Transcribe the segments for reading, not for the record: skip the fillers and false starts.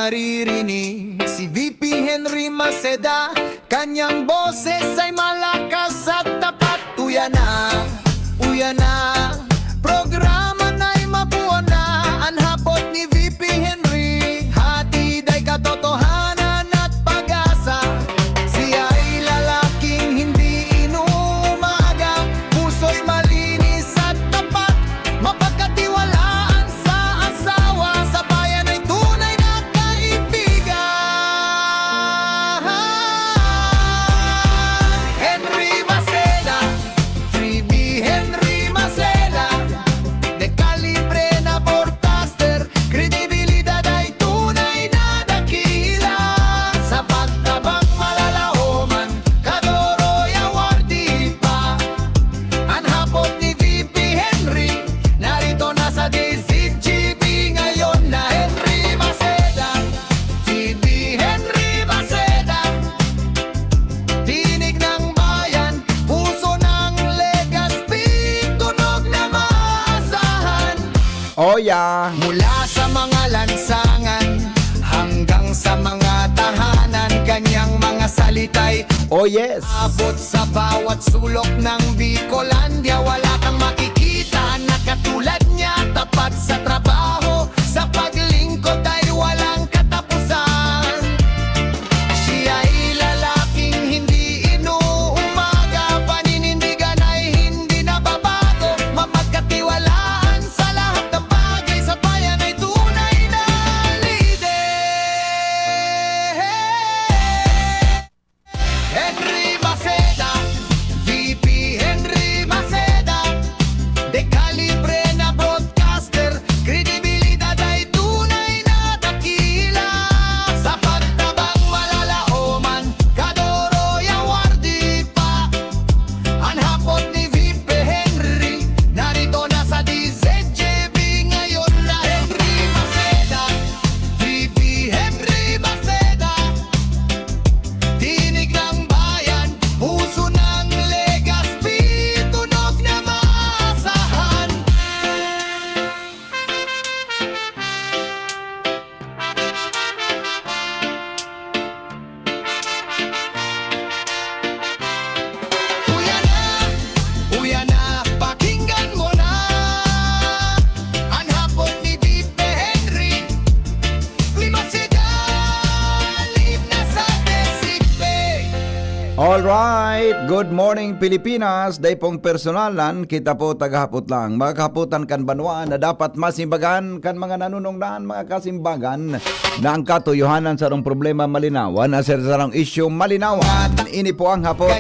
naririnig si VP Henry Maceda. Kanyang boses ay malakas at tapat. Uya na, programa na'y mabuo na. Ang hapot ni VP Henry, hatid ay katotohanan at pag-asa. Siya ay lalaking hindi inuumaga, puso'y malinis at tapat, mapagkatiwalaan sa asawa, sa bayan ay tunay na kaibigan. Henry Maceda, Freebie Henry Maceda, de calibre na broadcaster, kredibilidad ay tunay na dakila. Sa pagtabang malalahoman, kadoro'y awardi pa. Ang hapot ni VP Henry, narito na sa DCGB ngayon na Henry Maceda, VP Henry Maceda. Tinig ng bayan, puso ng Legazpi, tunog na maasahan. Oh yeah. Mula sa mga lansangan hanggang sa mga tahanan, kanyang mga salita'y Oh yes. abot sa bawat sulok ng Bicolandia. Wala kang makikita na katulad niya, tapat sa trabaho, sa paglingkod ay walang katapusan. Siya ay lalaking hindi inuumaga, paninindigan ay hindi nababago, mapagkatiwalaan sa lahat ng bagay, sa bayan ay tunay na leader. Henry Maceda, VP Henry Maceda, de calibre na broadcaster, kredibilidad ay tunay na dakila. Sa pagtabang malalaoman, kadoro'y awardi pa. Ang hapot ni VP Henry, narito na sa DZJB ngayon na Henry Maceda, VP Henry Maceda. Tinig ng bayan, puso ng Legazpi, tunog na maasahan. Uya na, pakinggan mo na. Ang hapon ni VP Henry, Maceda, live na sa DCGB. Alright, good morning Pilipinas. Day pong personalan, kita po tagahapot lang. Mga kahapotan kan banwaan na dapat masimbagan kan mga nanunungdan, mga kasimbagan na ang katuyuhanan sa rong problema malinawan, na sa sarang issue malinawan. Ini po ang hapot,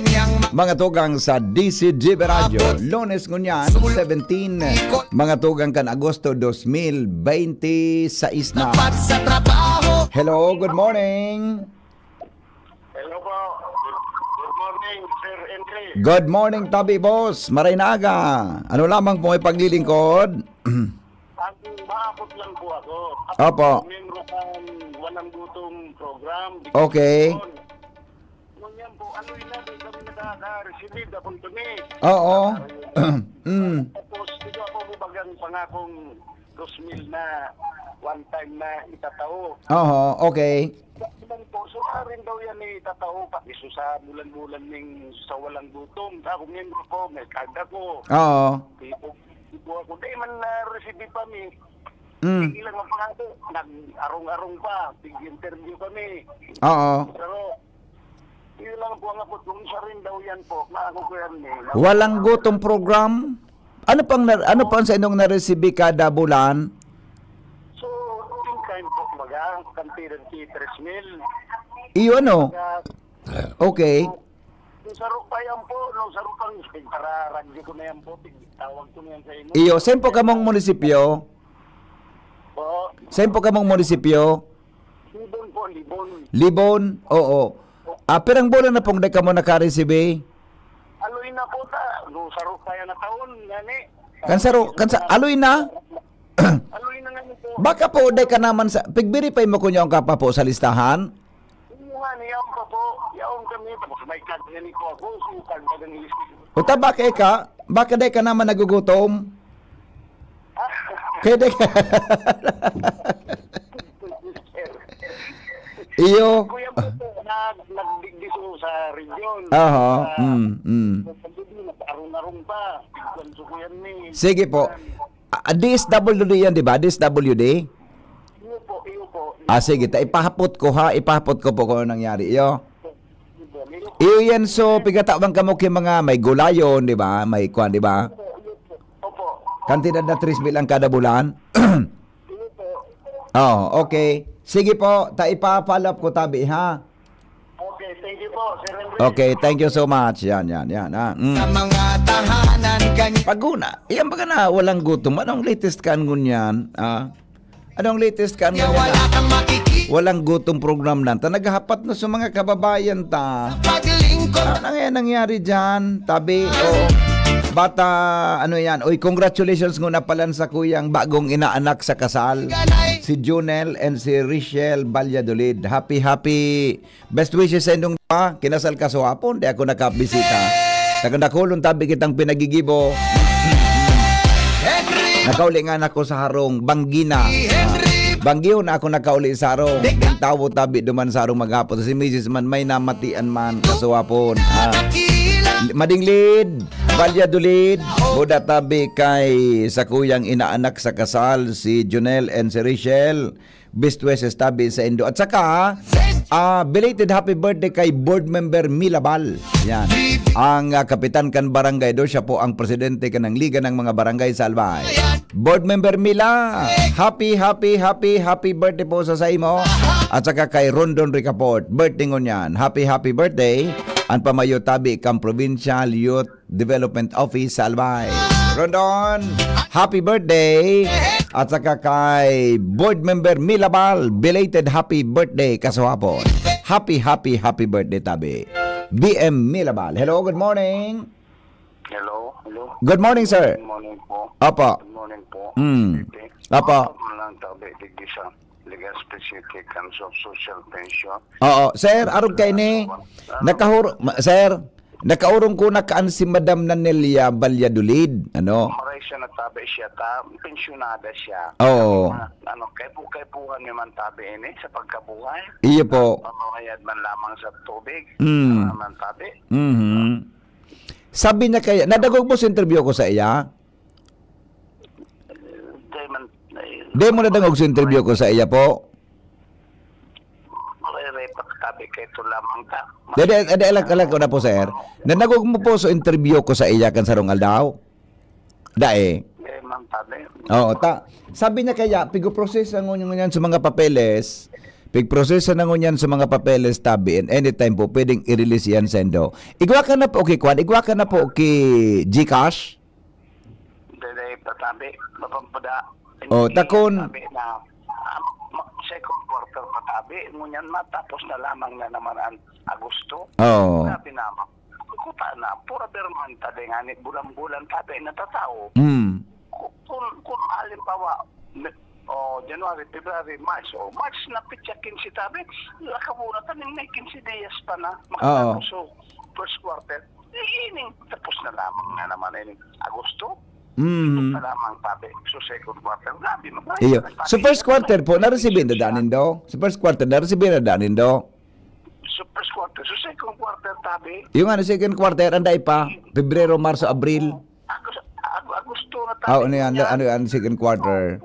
mga tugang sa DCGB Radio. Lunes ngunyan, 17, mga tugang kan Agosto 2026 na. Tapat sa trabaho, Hello, good morning. Hello po. Good morning, Sir Henry. Good morning, Tabi Boss. Maray na aga. Ano lamang po ay paglilingkod? Ang maabot lang po ako. Opo. Membro ng Walang Gutom program. Okay. Nung yan po, ano yun natin kami nakaka-receive na punto ni. Oo. Tapos, dito ako bubagang pangakong 2,000 na one time na itatao. Oo, okay. Ilan po, so rin daw yan ni itatao pa. Iso sa bulan-bulan ng sa Walang Gutom. Ako membro ko, may karga ko. Oo. Tipo ako, di man na-receive pa mi. Mm. Ilang ang pangako, nag-arong-arong pa, big-interview kami. Oo. Pero, yun lang po ang abot, kung isa rin daw yan po, maako ko yan eh. Walang gutom program? Ano pang sa inyong na-receive kada bulan? So, yung kind po, maga, kantiran si 3,000. Iyo ano? Okay. Yung sarok pa yan po, no, sarok pang, para radyo ko na yan po, tawag ko na yan sa inyo. Iyo, saan po kamong munisipyo? Po, Saan po kamong munisipyo? libon po, libon. Libon? Oo. Pirang bulan na pong ka mo naka-receive? Aloy na po ta, no, sarok pa yan na taon, yani. Aloy na? Aloy na nga po. Baka po day ka naman sa pig-verify mo kunyo ang kapa po sa listahan. Yung nga niyaw pa po, yaon kami, tapos may card nga ni ko ako, so card na ng list. O baka day ka naman nagugutom. Kaya day ka. Iyo. Kuya po po, nagdigdiso sa region. Aha. Arong-arong pa. Tigwan so kuya ni. Sige po. DSWD yan, di ba? DSWD? Iyo po. Sige, ipahapot ko ha. Ipahapot ko po kung ano nangyari. Iyo. Iyo yan, so, pigatawang kamo kay mga may gulayon, di ba? May kwan, di ba? Opo. Kantidad na 3 bilang kada bulan. Iyo po. Oh, okay. Sige po, ipa-follow up ko tabi, ha? Okay, thank you po, Sir Henry. Okay, thank you so much. Yan, ha. Sa mga tahanan kanya Paguna, iyan ba na walang gutom? Anong latest kan ngunyan? Anong latest kan ngunyan? wala kang makikita Walang gutom program nan. Naghahapat na sa mga kababayan ta. paglingkod Ano nga nangyari dyan? Tabi, bata, ano yan? Uy, congratulations nguna palan sa kuyang bagong inaanak sa kasal. ganay Si Junel and si Richelle Valladolid. Happy best wishes sa inyong pa. Kinasal ka so hapon, di ako nakabisita. Nakulong tabi kitang pinagigibo. Henry Nakauli nga nako sa harong Banggina. Banggiyo na ako nakauli sa harong. Tawo tabi duman sa harong maghapon. Si Mrs. man may namatian man kasuwapon. Kila Madinglid, Valladolid, buda tabi kay sa kuyang inaanak sa kasal si Junel and si Richelle. Best wishes tabi sa Indo. At saka, belated happy birthday kay board member Milabal. Yan. Ang kapitan kan barangay do, siya po ang presidente kanang Liga ng mga Barangay sa Albay. Board member Mila, happy birthday po sa imo. At saka kay Rondon Ricaport, birthday ngon yan. Happy birthday. Ang pamayo tabi kang Provincial Youth Development Office sa Albay. Rondon, happy birthday. At saka kay board member Milabal, belated happy birthday kaswapon. Happy birthday tabi. BM Milabal. Hello, good morning. Hello. Good morning, sir. Good morning po. Apo. Good morning po. Apo. Lang tabi digdi sa Liga Specific Council of Social Pension. Oo, sir, arog kay ni sir, nakaurong ko nakaan si Madam Nanelia Valladolid, ano? Maray siya natabi siya pensyonada siya. Oo. Kay-puhan niya man tabi ini sa pagkabuhay. Iyo po. Pamahayad man lamang sa tubig. Man tabi. Sabi niya kaya, nadagog mo sa interview ko sa iya? Di mo nadagog sa interview ko sa iya po? Repat tabi kay ito lamang ta. Alag ko na po, sir. Nadagog mo po sa interview ko sa iya kan sarong aldaw? Dae. Man tabi. Oo, sabi niya kaya, pigo-process ang ngunyan sa mga papeles, pig-process na ngunyan sa mga papeles tabi, and anytime po, pwedeng i-release yan sendo. Igwa ka na po, okay, Kwan? Igwa ka na po, okay, Gcash? Dede patabi. Mapampada. Takon. Tabi na second quarter patabi. Ngunyan matapos na lamang na naman ang Agosto. Oo. Sabi naman. Kuta na. Pura berman tabi nga ni bulan-bulan tabi na tatao. Kung halimbawa January, February, March March na pityakin si tabi lakabuna taning may 15 days pa na makatapos so first quarter ining tapos na lamang na naman ining Agosto pa lamang tabi so second quarter grabe Iyo. So first quarter po, naresibin na danin do? Sa first quarter, naresibin na danin do? so first quarter so second quarter tabi Yung ano, second quarter, anday pa? Pebrero, Marso, Abril? Agosto na tabi Ano yan, second quarter?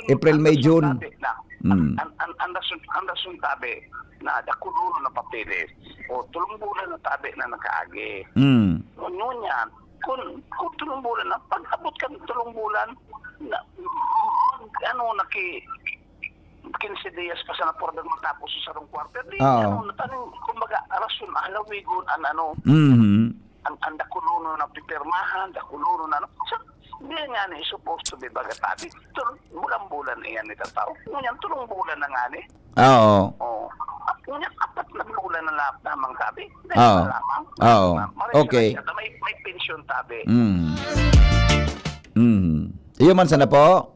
April, May, June. Andasun tabi na dakulo na papeles o tulong bulan na tabi na nakaagi. Ngunyan yan, kung tulong bulan na, pag abot ka ng tulong bulan, naki 15 days pa sa napordang matapos sa sarong quarter, di, nataning, kumbaga, rason, halawigon, ang dakulo na pipirmahan, dakulo na, hindi nga ni supposed to be bagatabi. Bulan-bulan iyan ni tataw. Ngunyan, tulong bulan na nga ni. Oo. Ngunyan, apat na bulan na lamang tabi. Oo. Oo. Okay. May pension tabi. Iyo man sana po?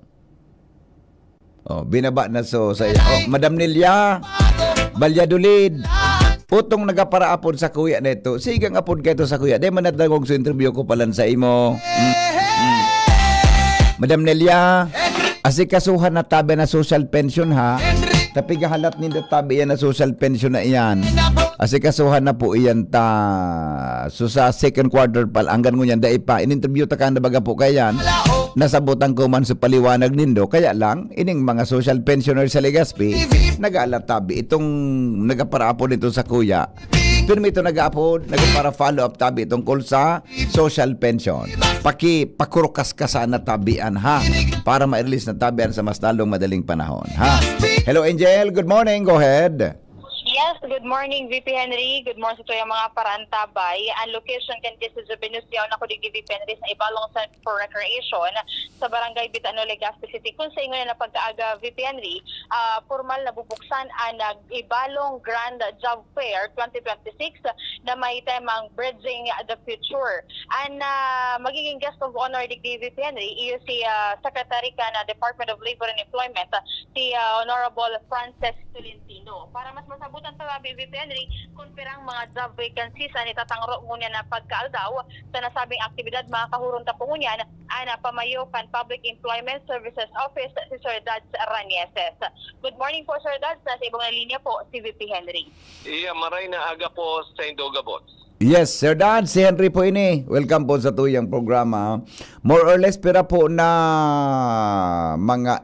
Binaba na sa iya. Madam Nelia Valladolid. Putong nagaparaapod sa kuya nito. Sigang apod kayo sa kuya. Di man natagog sa interview ko palan sa imo. Madam Nelia, asikasuhan na tabi na social pension ha. Tapi gahalat ni tabi yan na social pension na iyan. Asikasuhan na po iyan ta. So sa second quarter pa hanggang ngunyan dai pa in-interview ta kan baga po kayan. Nasabutan ko man sa paliwanag nindo kaya lang ining mga social pensioner sa Legazpi nag-alat tabi itong nagaparapon nito sa kuya. Pero ito nag-upload, nagpara follow up tabi tungkol sa social pension. Pakurukas ka sana tabian ha para ma-release na tabian sa mas lalong madaling panahon ha. Hello Angel, good morning. Go ahead. Yes, good morning VP Henry. Good morning sa tuyang mga parantabay. Ang location kan kasi sa Venusiao na ko di VP Henry sa Ibalong Center for Recreation sa Barangay Bitano, Legazpi City. Kung sa inyo na pagkaaga VP Henry, formal na bubuksan ang Ibalong Grand Job Fair 2026 na may temang Bridging the Future. And magiging guest of honor di VP Henry iyo si Secretary ka na Department of Labor and Employment si Honorable Frances Tolentino. Para mas masabutan sa VP Henry kung pirang mga job vacancies ani tatangro ngunya na pagkaaldaw sa nasabing aktibidad makakahurong ta po ngunyan ana pamayokan Public Employment Services Office si Sir Dads Ranieses. Good morning po Sir Dads, sa ibang linya po si VP Henry. Iya, maray na aga po sa Indoga Bots. Yes, Sir Dad, si Henry po ini. Welcome po sa tuyang programa. More or less pera po na mga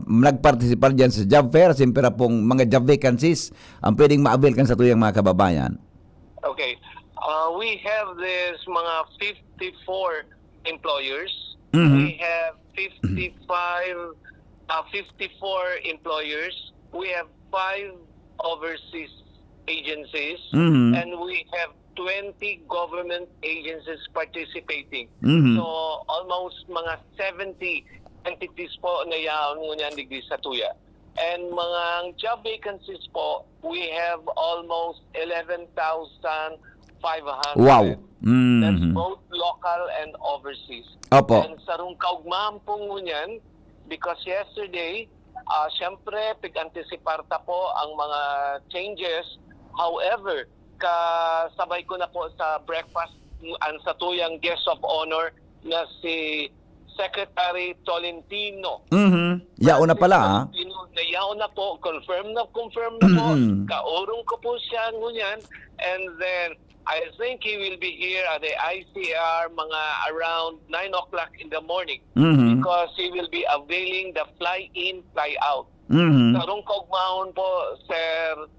nagpartisipar diyan sa job fair, simpera pong mga job vacancies ang pwedeng ma-avail kan sa tuyang mga kababayan. Okay. We have this mga 54 employers. Mhm. We have 54 employers. We have 5 overseas agencies. Mhm. And we have 20 government agencies participating. Mhm. So almost mga 70 entities po na yaon ngunyan digdi sa tuya. And mga job vacancies po, we have almost 11,500. Wow. That's Mhm. both local and overseas. Opo. And sa rung kaugmahan po ngunyan, because yesterday, syempre, pig-antisiparta po ang mga changes. However, kasabay ko na po sa breakfast ang sa tuyang guest of honor na si Secretary Tolentino. Mhm. Yao na pala ah. Nayaw na po, confirm na po. Kaurong ko po siya ngunyan. And then, I think he will be here at the ICR mga around 9 o'clock in the morning. Mhm. Because he will be availing the fly-in, fly-out. Mhm. Karong kaugmahon po, sir,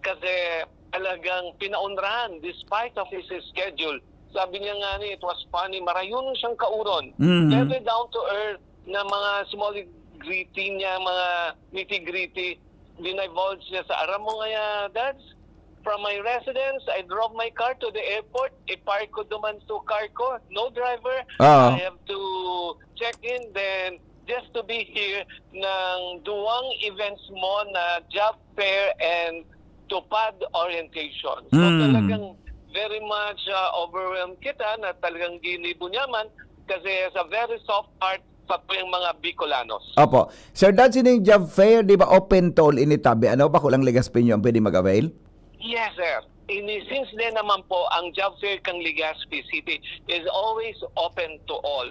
kasi talagang pinaunrahan despite of his schedule. Sabi niya nga ni, it was funny, marayun siyang kauron. Mhm. Very down to earth na mga small gritty niya, mga nitty-gritty, dinivulge niya sa aram mo nga, Dads, from my residence, I drove my car to the airport, i-park ko duman sa car ko, no driver, Ah. I have to check in, then just to be here ng duwang events mo na job fair and tupad orientation. So talagang very much overwhelmed kita na talagang ginibunyaman kasi sa very soft part sa tuyang mga Bicolanos. Opo. Sir Dad, sining job fair, di ba open to all initabi? Ano ba kulang Legazpi nyo ang pwede mag-avail? Yes, sir. Since then naman po, ang job fair kang Legazpi City is always open to all.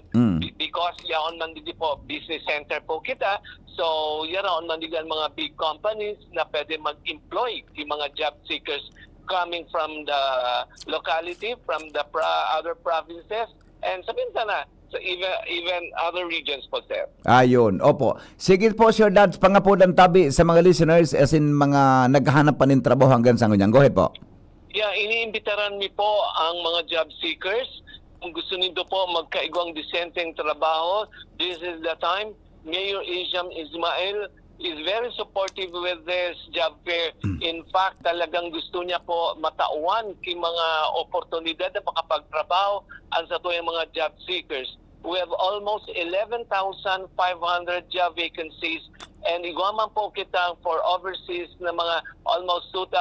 Because yaon man di po, business center po kita. So, yaon man di mga big companies na pwede mag-employ yung mga job seekers coming from the locality, from the other provinces, and sabihin na, so even other regions po, sir. Ayun, opo. Sige po, Sir Dad, pangapulan tabi sa mga listeners as in mga naghahanap pa ng trabaho hanggang sa ngunyan. Go ahead po. Yeah, iniimbitaran mi po ang mga job seekers. Kung gusto nindo po magkaigwang disenteng trabaho, this is the time. Mayor Isham Ismail is very supportive with this job fair. In fact, talagang gusto niya po matauan kay mga oportunidad na makapagtrabaho ang sa tuyang mga job seekers. We have almost 11,500 job vacancies and igwaman po kita for overseas na mga almost 2,000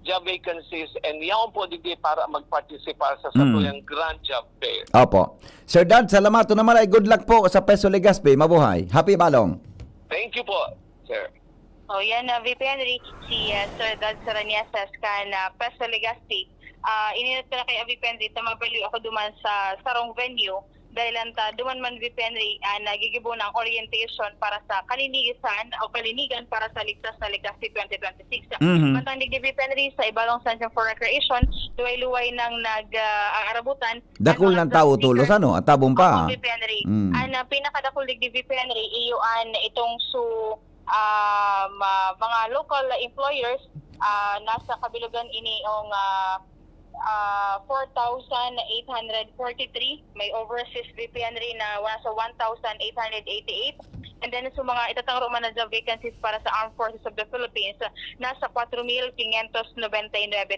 job vacancies and yaon po digdi para magpartisipar sa tuyang grand job fair. Opo. Sir Dad, salamat to naman ay good luck po sa Peso Legazpi. Mabuhay. Happy Balong. Thank you po, sir. O yan na VP Henry, si Sir Dads Ranieses ka na Peso Legazpi. Ininat ko na kay VP Henry na mabaliw ako duman sa sarong venue dahil anta duman man VP Henry nagigibo ng orientation para sa kalinisan o kalinigan para sa ligtas na Legacy 2026. Mantang di VP Henry sa Ibalong Center for Recreation, luway-luway nang nag-arabutan. Dakol ng tao tulos ano, at tabong pa. VP Henry. Mm. Pinakadakol di VP Henry, iyuan itong mga local employers nasa kabilugan ini ang 4,843. May overseas VP Henry na nasa 1,888. And then sa mga itatangro man na job vacancies para sa Armed Forces of the Philippines, nasa 4,599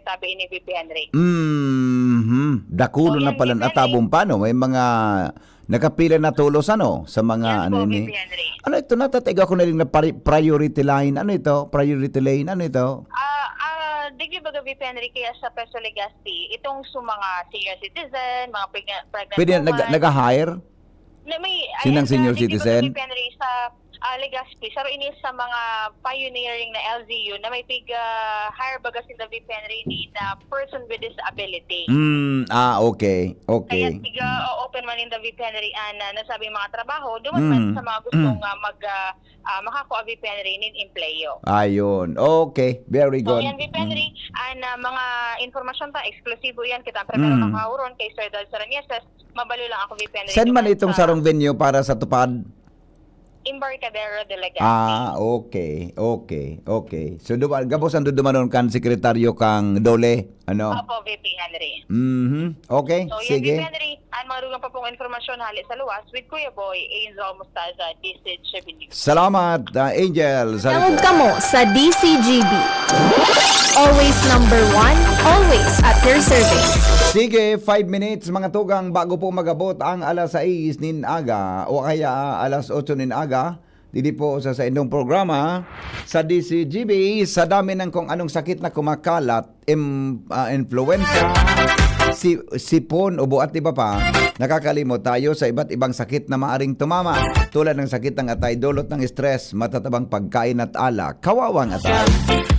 tabi ini VP Henry. Dakulo So, na yan, pala VP at tabong pa no. May mga nakapila na tulos ano sa mga Yan ano po, ini. VP Henry. Ano ito natatiga ko na rin na priority line. Ano ito? Priority lane ano ito? Digi baga VP Henry kaya sa Peso Legacy, itong mga senior citizen, mga pregnant Pwede woman, nag-hire? Sinang senior citizen? VP Henry sa Legazpi, saro ini sa mga pioneering na LGU na may hire baga sila VP Henry ni na person with disability. Okay. Kaya Okay. open man in the VP Henry na nasabi mga trabaho, duman man sa mga gustong makakuha VP Henry nin empleyo. Ayun. Okay. Very So good. yan VP Henry, mga informasyon ta, eksklusibo yan, kita primero makahuron kay Sir Dal Saranieses, mabalo lang ako VP Henry. Saan man duman itong sa sarong venue para sa tupad? Embarcadero de Legazpi. Okay. So gaposan dumanon kan sekretaryo kang Dole, ano? Opo, VP Henry. Okay, So yan sige. VP Henry, marugang pa pong informasyon hali sa luwas with Kuya Boy, Angel Mustaza, DCGB News. Salamat, Angel. Tawag ka mo sa DCGB. Always number one, always at your service. Sige, 5 minutes mga tugang bago po magabot ang alas 6 nin aga o kaya alas 8 nin aga. Didi po sa inyong programa sa DCGB sa dami ng kung anong sakit na kumakalat, influenza, sipon o buat iba pa, nakakalimot tayo sa iba't ibang sakit na maaring tumama tulad ng sakit ng atay, dulot ng stress, matatabang pagkain at alak, kawawang atay.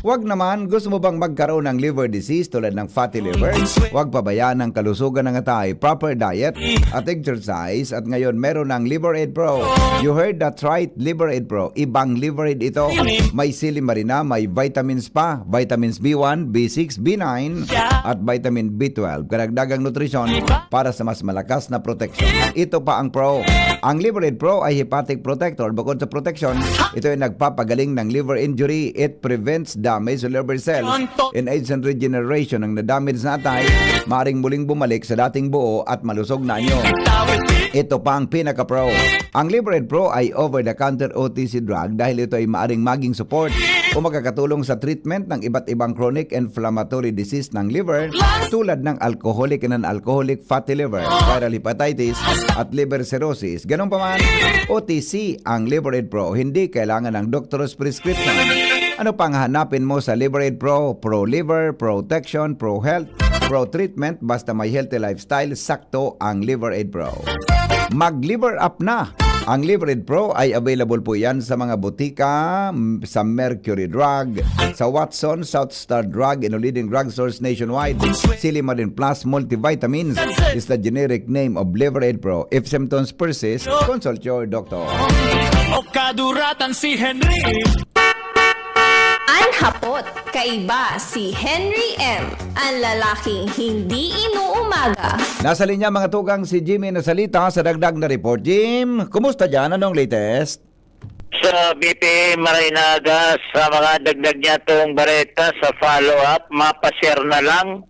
Huwag naman, gusto mo bang magkaroon ng liver disease tulad ng fatty liver? Huwag pabayaan ang kalusugan ng atay, proper diet at exercise at ngayon meron ng Liver Aid Pro. You heard that right, Liver Aid Pro. Ibang Liver Aid ito. May silimarina, may vitamins pa, vitamins B1, B6, B9 at vitamin B12. Karagdagang nutrisyon para sa mas malakas na protection. Ito pa ang Pro. Ang Liver Aid Pro ay hepatic protector. Bukod sa protection, ito ay nagpapagaling ng liver injury. It prevents damage sa liver cells and aids in regeneration ng na-damage na atay. Maaring muling bumalik sa dating buo at malusog na anyo. Ito pa ang pinaka-pro. Ang Liver Aid Pro ay over-the-counter OTC drug dahil ito ay maaring maging support o makakatulong sa treatment ng iba't ibang chronic inflammatory disease ng liver tulad ng alcoholic and non-alcoholic fatty liver, viral hepatitis at liver cirrhosis. Ganun pa man, OTC ang Liver Aid Pro. Hindi kailangan ng doctor's prescription. Ano pang hanapin mo sa Liver Aid Pro? Pro Liver, Protection, Pro Health, Pro Treatment. Basta may healthy lifestyle, sakto ang Liver Aid Pro. Mag-liver up na! Ang Liver Aid Pro ay available po yan sa mga butika, sa Mercury Drug, sa Watson, South Star Drug, and leading drugstores nationwide. Silimarin Plus Multivitamins is the generic name of Liver Aid Pro. If symptoms persist, consult your doctor. O kaduratan si Henry. Anhapot, kaiba si Henry M. Ang lalaking hindi inuumaga. Nasa linya mga tugang si Jimmy na salita sa dagdag na report. Jim, kumusta dyan? Anong latest? Sa BP Marinaga, sa mga dagdag niya itong bareta sa follow-up, mapashare na lang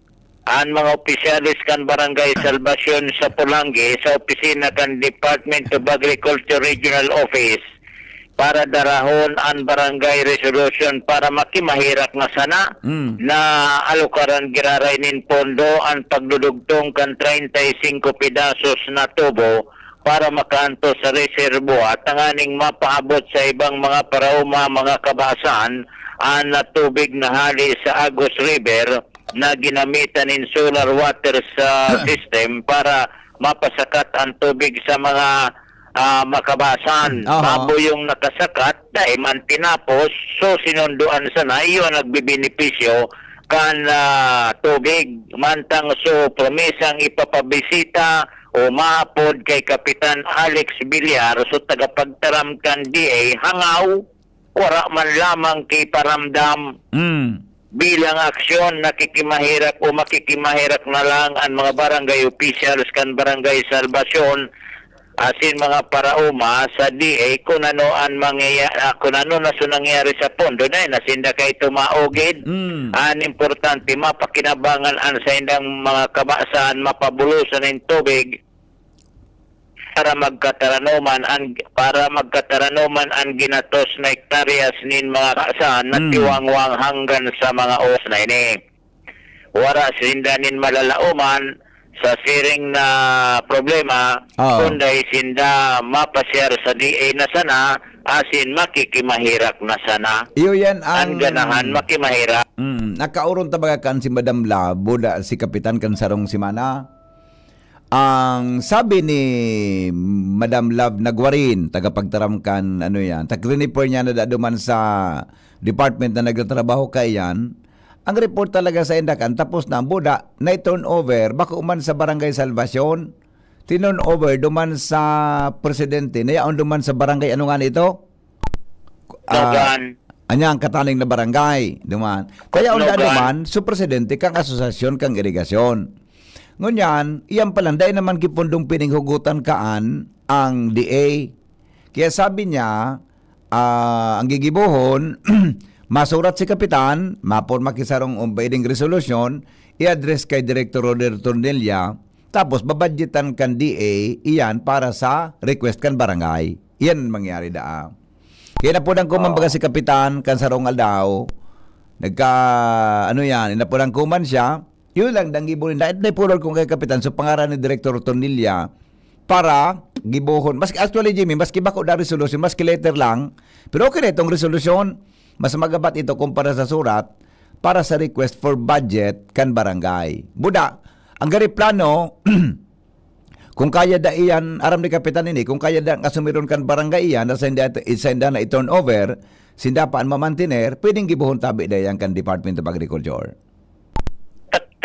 ang mga opisyalis kan Barangay Salvacion sa Pulangi sa opisina kan Department of Agriculture Regional Office para darahon ang barangay resolution para makimahirak nga sana na alukaran girarainin pondo ang pagdudugtong kan 35 pedasos na tubo para makanto sa reserbo at tanganing mapaabot sa ibang mga parauma, mga kabasan ang tubig na hali sa Agos River na ginamitan in solar water sa system para mapasakat ang tubig sa mga makabasan. Babo yung nakasakat dahil man tinapos, so sinunduan sana iyo nagbibenepisyo kan tubig mantang so promisang ipapabisita o maapod kay Kapitan Alex Villar so tagapagtaram kan DA hangaw wala man lamang kay paramdam bilang aksyon nakikimahirap o makikimahirap na lang ang mga barangay officials kan Barangay Salvacion asin mga parauma sa DA kung ano na so nangyari sa pondo na nasinda kay tumaogid an importante mapakinabangan an sa indang mga kabasaan mapabulusan ng tubig para magkataranoman ang ginatos na hektaryas nin mga kasaan na tiwangwang hanggang sa mga oras na ini. Wara sinda nin malalauman sa siring na problema kundi sinda mapasyar sa DA na sana asin makikimahirak na sana. Iyo yan ang ganahan makimahirak. Nakauron tabaga kan si Madam La, buda si Kapitan kan sarong simana. Ang sabi ni Madam Love Nagwarin, tagapagtaram kan ano yan, tag-refer niya na daduman sa department na nagtatrabaho kay yan. Ang report talaga sa Indakan, tapos na buda na turn over bako man sa Barangay Salvacion, tinon over duman sa presidente, nayaon duman sa barangay ano nga nito? Anyang kataning na barangay, duman. Kaya onda duman sa presidente kang asosasyon kang irigasyon. Ngunyan, iyan palang dahil naman kipundong pininghugutan kaan ang DA. Kaya sabi niya, ang gigibuhon, masurat si Kapitan, mapon makisarong umbading resolusyon, i-address kay Director Roder Tornilla, tapos babadgetan kan DA, iyan para sa request kan barangay. Iyan mangyari daa. Kaya napudang kumambaga si Kapitan, kan sarong aldaw, napudang kuman siya, yun lang, dang gibuhin. Dahil naipulor kong kay Kapitan sa pangaran ni Director Tornilla para gibuhon. Actually, Jimmy, maski bako na resolution, maski letter lang, pero okay na itong resolution. Mas magabat ito kumpara sa surat para sa request for budget kan barangay. Buda, ang gari plano, kung kaya da iyan, aram ni Kapitan ini, kung kaya da kasumiron kan barangay iyan, na sinda na i-turn over, sinda paan mamantiner, pwedeng gibuhon tabi da yan kan Department of Agriculture.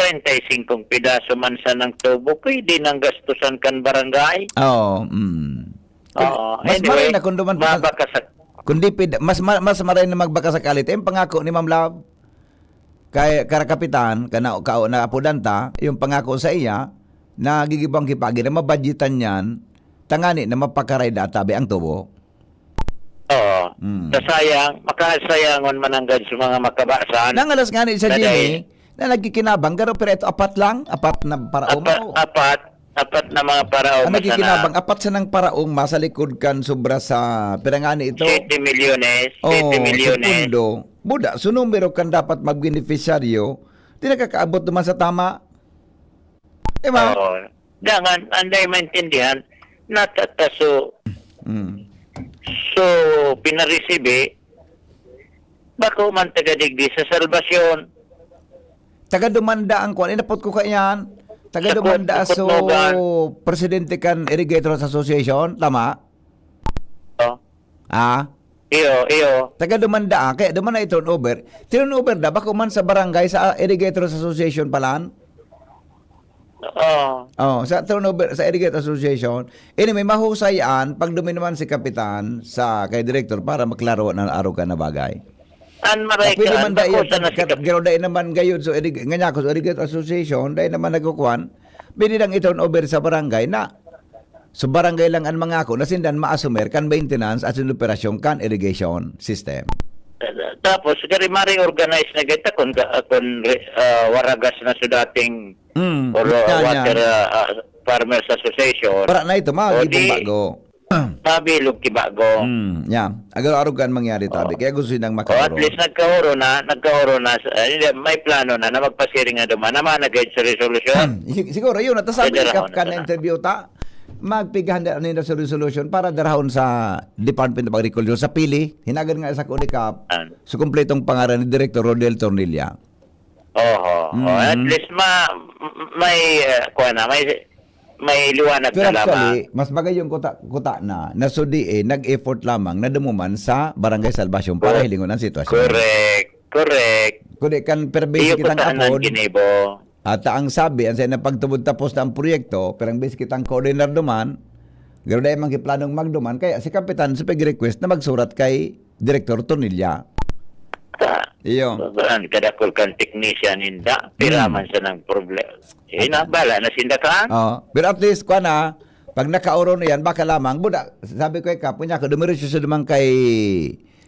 35 pidaso man sa ng tubo, pwede nang gastusan kan barangay. Oo. Mas maray na kung duman mas maray na magbaka sa kalit. Yung pangako ni Ma'am Love kay Kapitan, na apudanta, yung pangako sa iya, na gigibang kipagi na mabadgetan yan, tangani na mapakaray databi ang tubo. Oo. Makasayangon man ang sa mga makabasan. Nangalas nga ni sa Jimmy, na nagkikinabang, pero ito apat na paraong. Apat na mga paraong. Ang nagkikinabang, apat sa nang paraong, sa likod kan sobra sa pirangani ito. 7 milyones. 7 milyones. Segundo. Buda, so numero kan dapat mag-beneficiaryo, di nakakaabot naman sa tama. Diba? Oo. Dangan, anday maintindihan, natataso. So, pinaresibe, bako man tagadigdi sa Salvacion. Taga dumanda ang kwan. Inapot ko kayan. Taga dumanda so presidente kan Irrigators Association. Tama? Iyo. Taga dumanda kaya duman na i-turn over. Turn over da bako man sa barangay sa Irrigators Association palan. Sa turnover sa Irrigators Association. Anyway, mahusayaan pag dumi naman si Kapitan sa kay director para maklaro ng araw ka na bagay. An maray ka, naman dahil naman gayon so nganya ko sa Irrigators Association dahil naman nagkukuan binilang i-turn over sa barangay na so barangay lang ang mga ako na sindan ma-assumer kan maintenance at sin operasyon kan irrigation system. Tapos gari mari organize na gayta kun waragas na sa dating water farmers association para na ito magibong bago. Tabi kibago. Agar-arugan mangyari tabi. Kaya gusto nang At makahuro. least nagkahuro na, may plano na magpasiring na duman naman nag-guide sa resolution. Siguro yun, at sabi ka na interview ta, magpigahan na nila sa resolution para darahon sa Department of Agriculture sa pili. Hinagan nga sa kunikap sa kumpletong pangaran ni Director Rodel Tornilla. At least may liwanag pero na actually, lamang. mas bagay yung kuta na nasudi nag-effort lamang na dumuman sa Barangay Salvacion para hilingon ang sitwasyon. Correct. Kundi kan perbase Iyo kitang ko tahanan apod. ginibo. At ang sabi, ang sa pagtubod tapos na ang proyekto, pero ang bis kitang coordinator duman, gano'n dahil mga planong magduman, kaya si Kapitan sa pag-request na magsurat kay Direktor Tornilla. Iyo. Sobrang kadakol kang technician hinda, piraman sa ng problema. Bala na sinda ka? Pero at least, kwa na, pag nakauro na yan, baka lamang, buda, sabi ko kay punya ko, dumiretso sa dumang kay,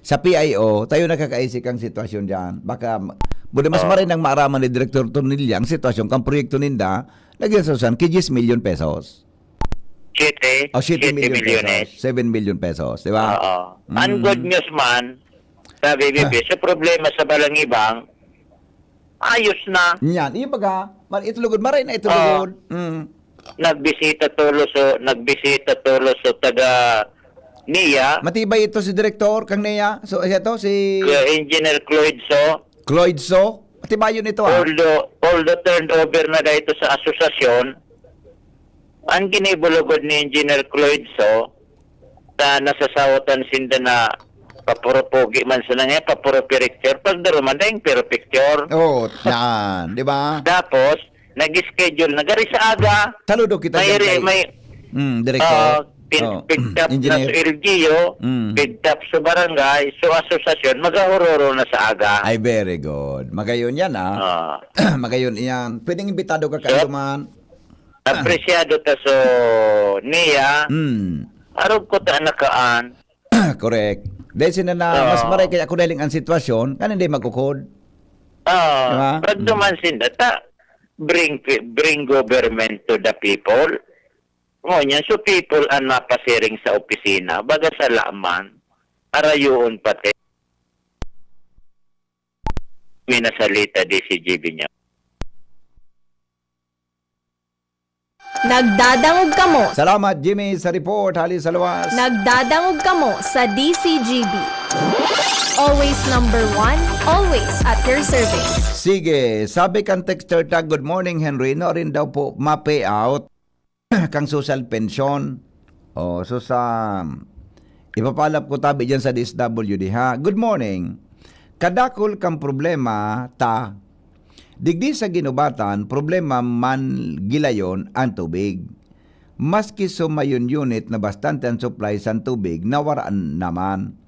sa PIO, tayo nakakaisik ang sitwasyon dyan. Baka, buda mas marin ang maaraman ni Direktor Tornilla ang sitwasyon kang proyekto ninda, nag-resourcean, 10 million pesos. 7 million pesos. 7 million pesos, di ba? Oo. Ang good news man, sabi Bibi, sa problema sa Balangibang, ayos na. Yan, iyo baga, itulugod, maray na itulugod. Nagbisita tulo so taga niya, Matibay ito si Direktor, kang Nea. So, ito si Engineer Cloyd So. Matibay yun ito, although turned over na dahito sa asosasyon, ang ginibulugod ni Engineer Cloyd So, na nasasawatan sinda na papuro pogi man sa nga, papuro picture, pagdaruman dahil pero picture. Yan, di ba? Tapos, nag-schedule, nagari sa aga, Saludo kita dyan kay Direktor. picked up na Engineer. sa LGU, picked up sa barangay, so asosasyon, mag-ahororo na sa aga. Ay, very good. Magayon yan, Magayon yan. Pwedeng imbitado ka Yep. man. Apresyado ta so niya, arog ko ta nakaan. Correct. Dahil sila na, mas maray kaya kunaling ang sitwasyon, kan hindi magkukod. Diba? Pag dumansin data, bring government to the people. Ngunyan, so people ang napasiring sa opisina, baga sa laman, arayoon pati. Minasalita di si GB niya. Nagdadangog kamo. Salamat, Jimmy, sa report. Hali sa luwas. Nagdadangog kamo sa DCGB. Always number 1, always at your service. Sige, sabi kang texter tag, good morning Henry, no rin daw po ma-payout kang social pension. So sa ipapalap ko tabi dyan sa DSWD ha. Good morning. Kadakol kang problema ta. Digdi sa ginubatan, problema man gilayon ang tubig. Maski sumayon unit na bastante ang supply sa tubig, nawaraan naman.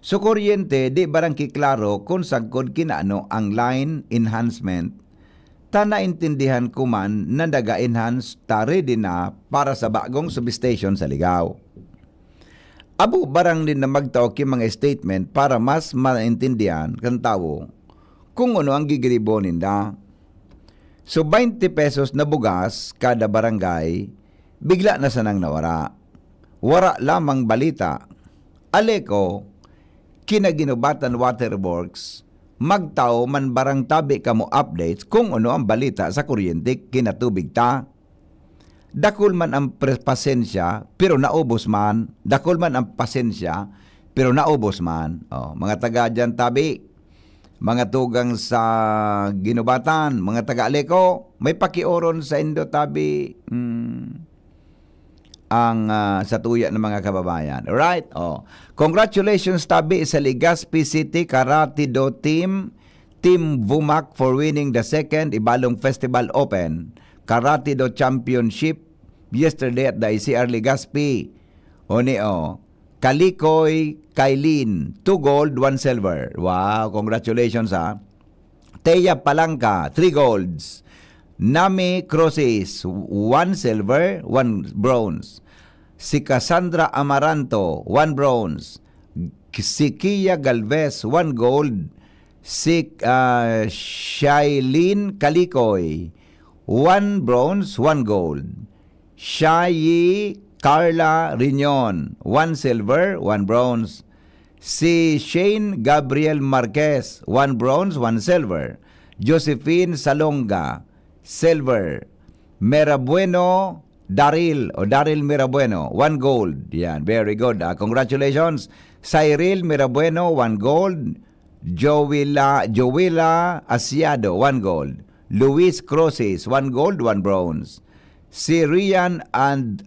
So kuryente, di barang kiklaro kung sagkod kinaano ang line enhancement. Ta naintindihan ko man na daga-enhance ta ready na para sa bagong substation sa Ligaw. Abo barang din na magtao ki mga statement para mas maintindihan kan tao kung ano ang gigribo ninda. So 20 pesos na bugas kada barangay, bigla na sanang nawara. Wara lamang balita. Aleko, kinaginubatan Waterworks, magtao man barang tabi kamo updates kung ano ang balita sa kuryente kinatubig ta. Dakol man ang pasensya, pero naubos man. Dakol man ang pasensya, pero naubos man. Mga taga dyan tabi, mga tugang sa ginubatan, mga taga-aleko, may pakioron sa Indo tabi ang sa tuya ng mga kababayan. Alright? Congratulations tabi sa Legazpi City Karate Do Team Vumac for winning the second Ibalong Festival Open Karate Do Championship yesterday at the ICR Legazpi. Kalikoy Kailin, 2 gold, 1 silver. Wow, congratulations ha. Teya Palangka, 3 golds. Nami Crosses, 1 silver, 1 bronze. Si Cassandra Amaranto, 1 bronze. Si Kia Galvez, 1 gold. Si Shailene Kalikoy, 1 bronze, 1 gold. Shayi Carla Riñon, 1 silver, 1 bronze. Si Shane Gabriel Marquez, 1 bronze, 1 silver. Josephine Salonga, silver. Merabueno Daryl Merabueno, 1 gold. Yan, very good. Congratulations. Cyril Merabueno, 1 gold. Joella Asiado, 1 gold. Luis Crosses, 1 gold, 1 bronze. Si Rian and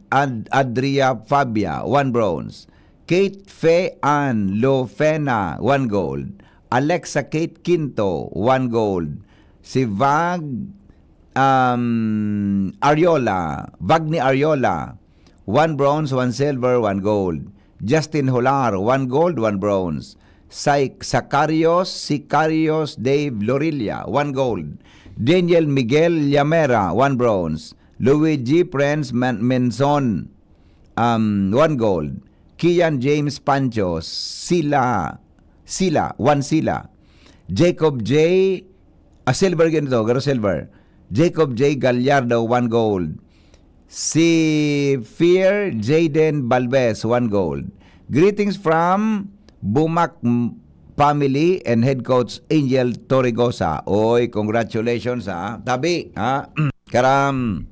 Adria Fabia, 1 bronze. Kate Faye Ann Lofena, 1 gold. Alexa Kate Quinto, 1 gold. si Vagni Ariola, 1 bronze, 1 silver, 1 gold. Justin Holar, 1 gold, 1 bronze. Sicarios Dave Lorilla, 1 gold. Daniel Miguel Llamera, 1 bronze. Luigi Prince Menzon, 1 gold. Kian James Pancho, Sila, 1 sila. Jacob J. Silver ganito, garo silver. Jacob J. Gallardo, 1 gold. Si Fear Jaden Balbez, 1 gold. Greetings from Bumak family and head coach Angel Torregosa. Oy, congratulations ha. Tabi, ha. Karam.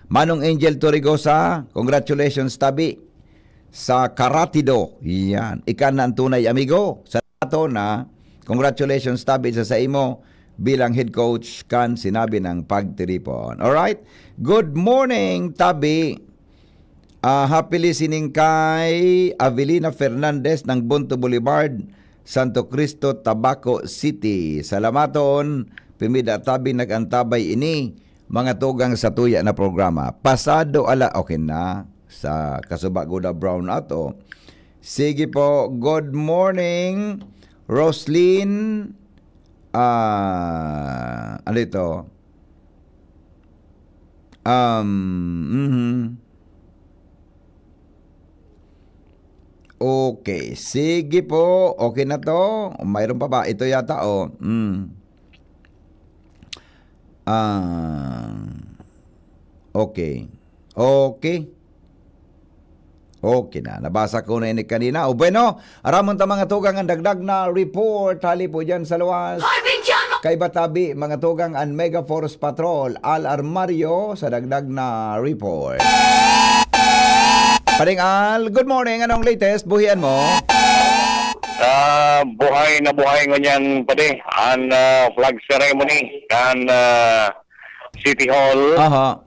Manong Angel Torregosa, congratulations tabi. Sa Karatido. Yan. Ikan na ang tunay amigo. Sa ato na, congratulations tabi sa imo bilang head coach kan sinabi ng pagtiripon. Alright? Good morning, tabi. Happy listening kay Avelina Fernandez ng Bunto Boulevard, Santo Cristo, Tabaco City. Salamaton, pimida tabi nagantabay ini mga tugang sa tuya na programa. Pasado okay na sa Kasubaguda Brown ato. Sige po, good morning, Roslyn. Ano ito? Okay, sige po. Okay na to. Mayroon pa ba? Ito yata, okay. Okay. Okay na. Nabasa ko na ini kanina. O bueno, aramon ta mga tugang ang dagdag na report. Hali po dyan sa luwas. Kay Batabi, mga tugang ang Mega Force Patrol. Al Armario sa dagdag na report. Paring Al, good morning. Anong latest? Buhian mo? Buhay na buhay ngunyan pade ang flag ceremony kan City Hall. Aha.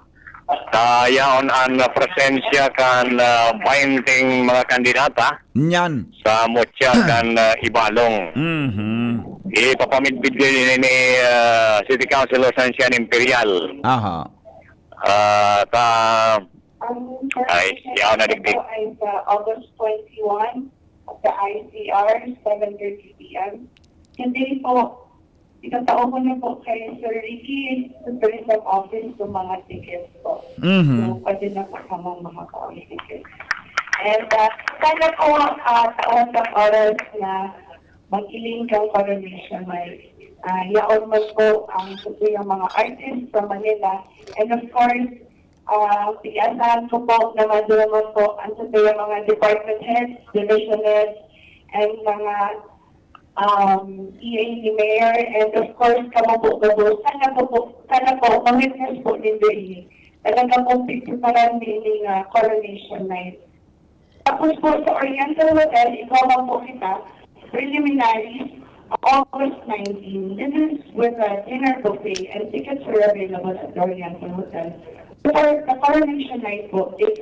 Yaon ang presensya kan 20 mga kandidata Nyan. sa Mutya kan Ibalong. Ipapamidbid din ni City Councilor Sansian Imperial. Aha. Ay, yaon na digdig. Ay sa August 21 at sa ICR, 7:30 p.m. Hindi po, ikatao ko na po kay Sir Ricky, sa tourism office, ng mga tickets po. So, pwede na po kamang makakaon tickets. And sana po, taon ng oras na mag-iling kang coronation may yaon mo po ang yung mga artists from Manila. And of course, tiyasahan ko po na madulungan po ang yung mga department heads, division heads, and mga EA ni Mayor, and of course, kamo po, sana po, ma-witness po ninyo talaga po pagpaparan din ng coronation night. Tapos po sa Oriental Hotel, ikaw lang po kita, preliminaries, August 19. This is with a dinner buffet, and tickets are available at the Oriental Hotel. For the coronation night po, it's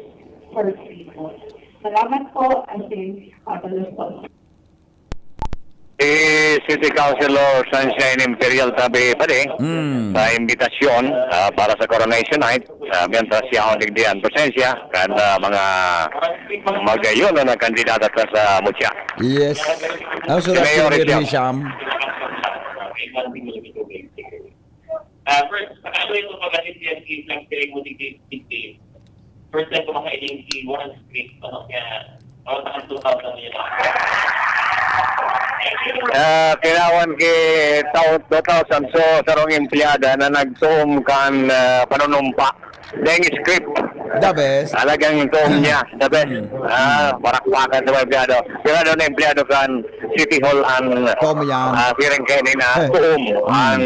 for free po. Salamat po, and thanks po. City Councilor Sunshine Imperial tabi pade sa imbitasyon para sa coronation night mientras siya ang digdian presensya kan mga magayon na kandidata sa Mutya. Yes. Ang surat Si Mayor ni Richard. Hisham. First, actually, ito pag-asin siya si Flag Ceremony Day. First time ko makailing si Warren Street, kaya ang 2,000 yun. Kailangan kay taon 2000 so sarong empleyada na nagtuom kan panunumpa deng script The best. alagang tuom niya the best parakpakan sa mga empleyado kaya doon na empleyado kan City Hall ang Tuom yan. piring kayo na tuom ang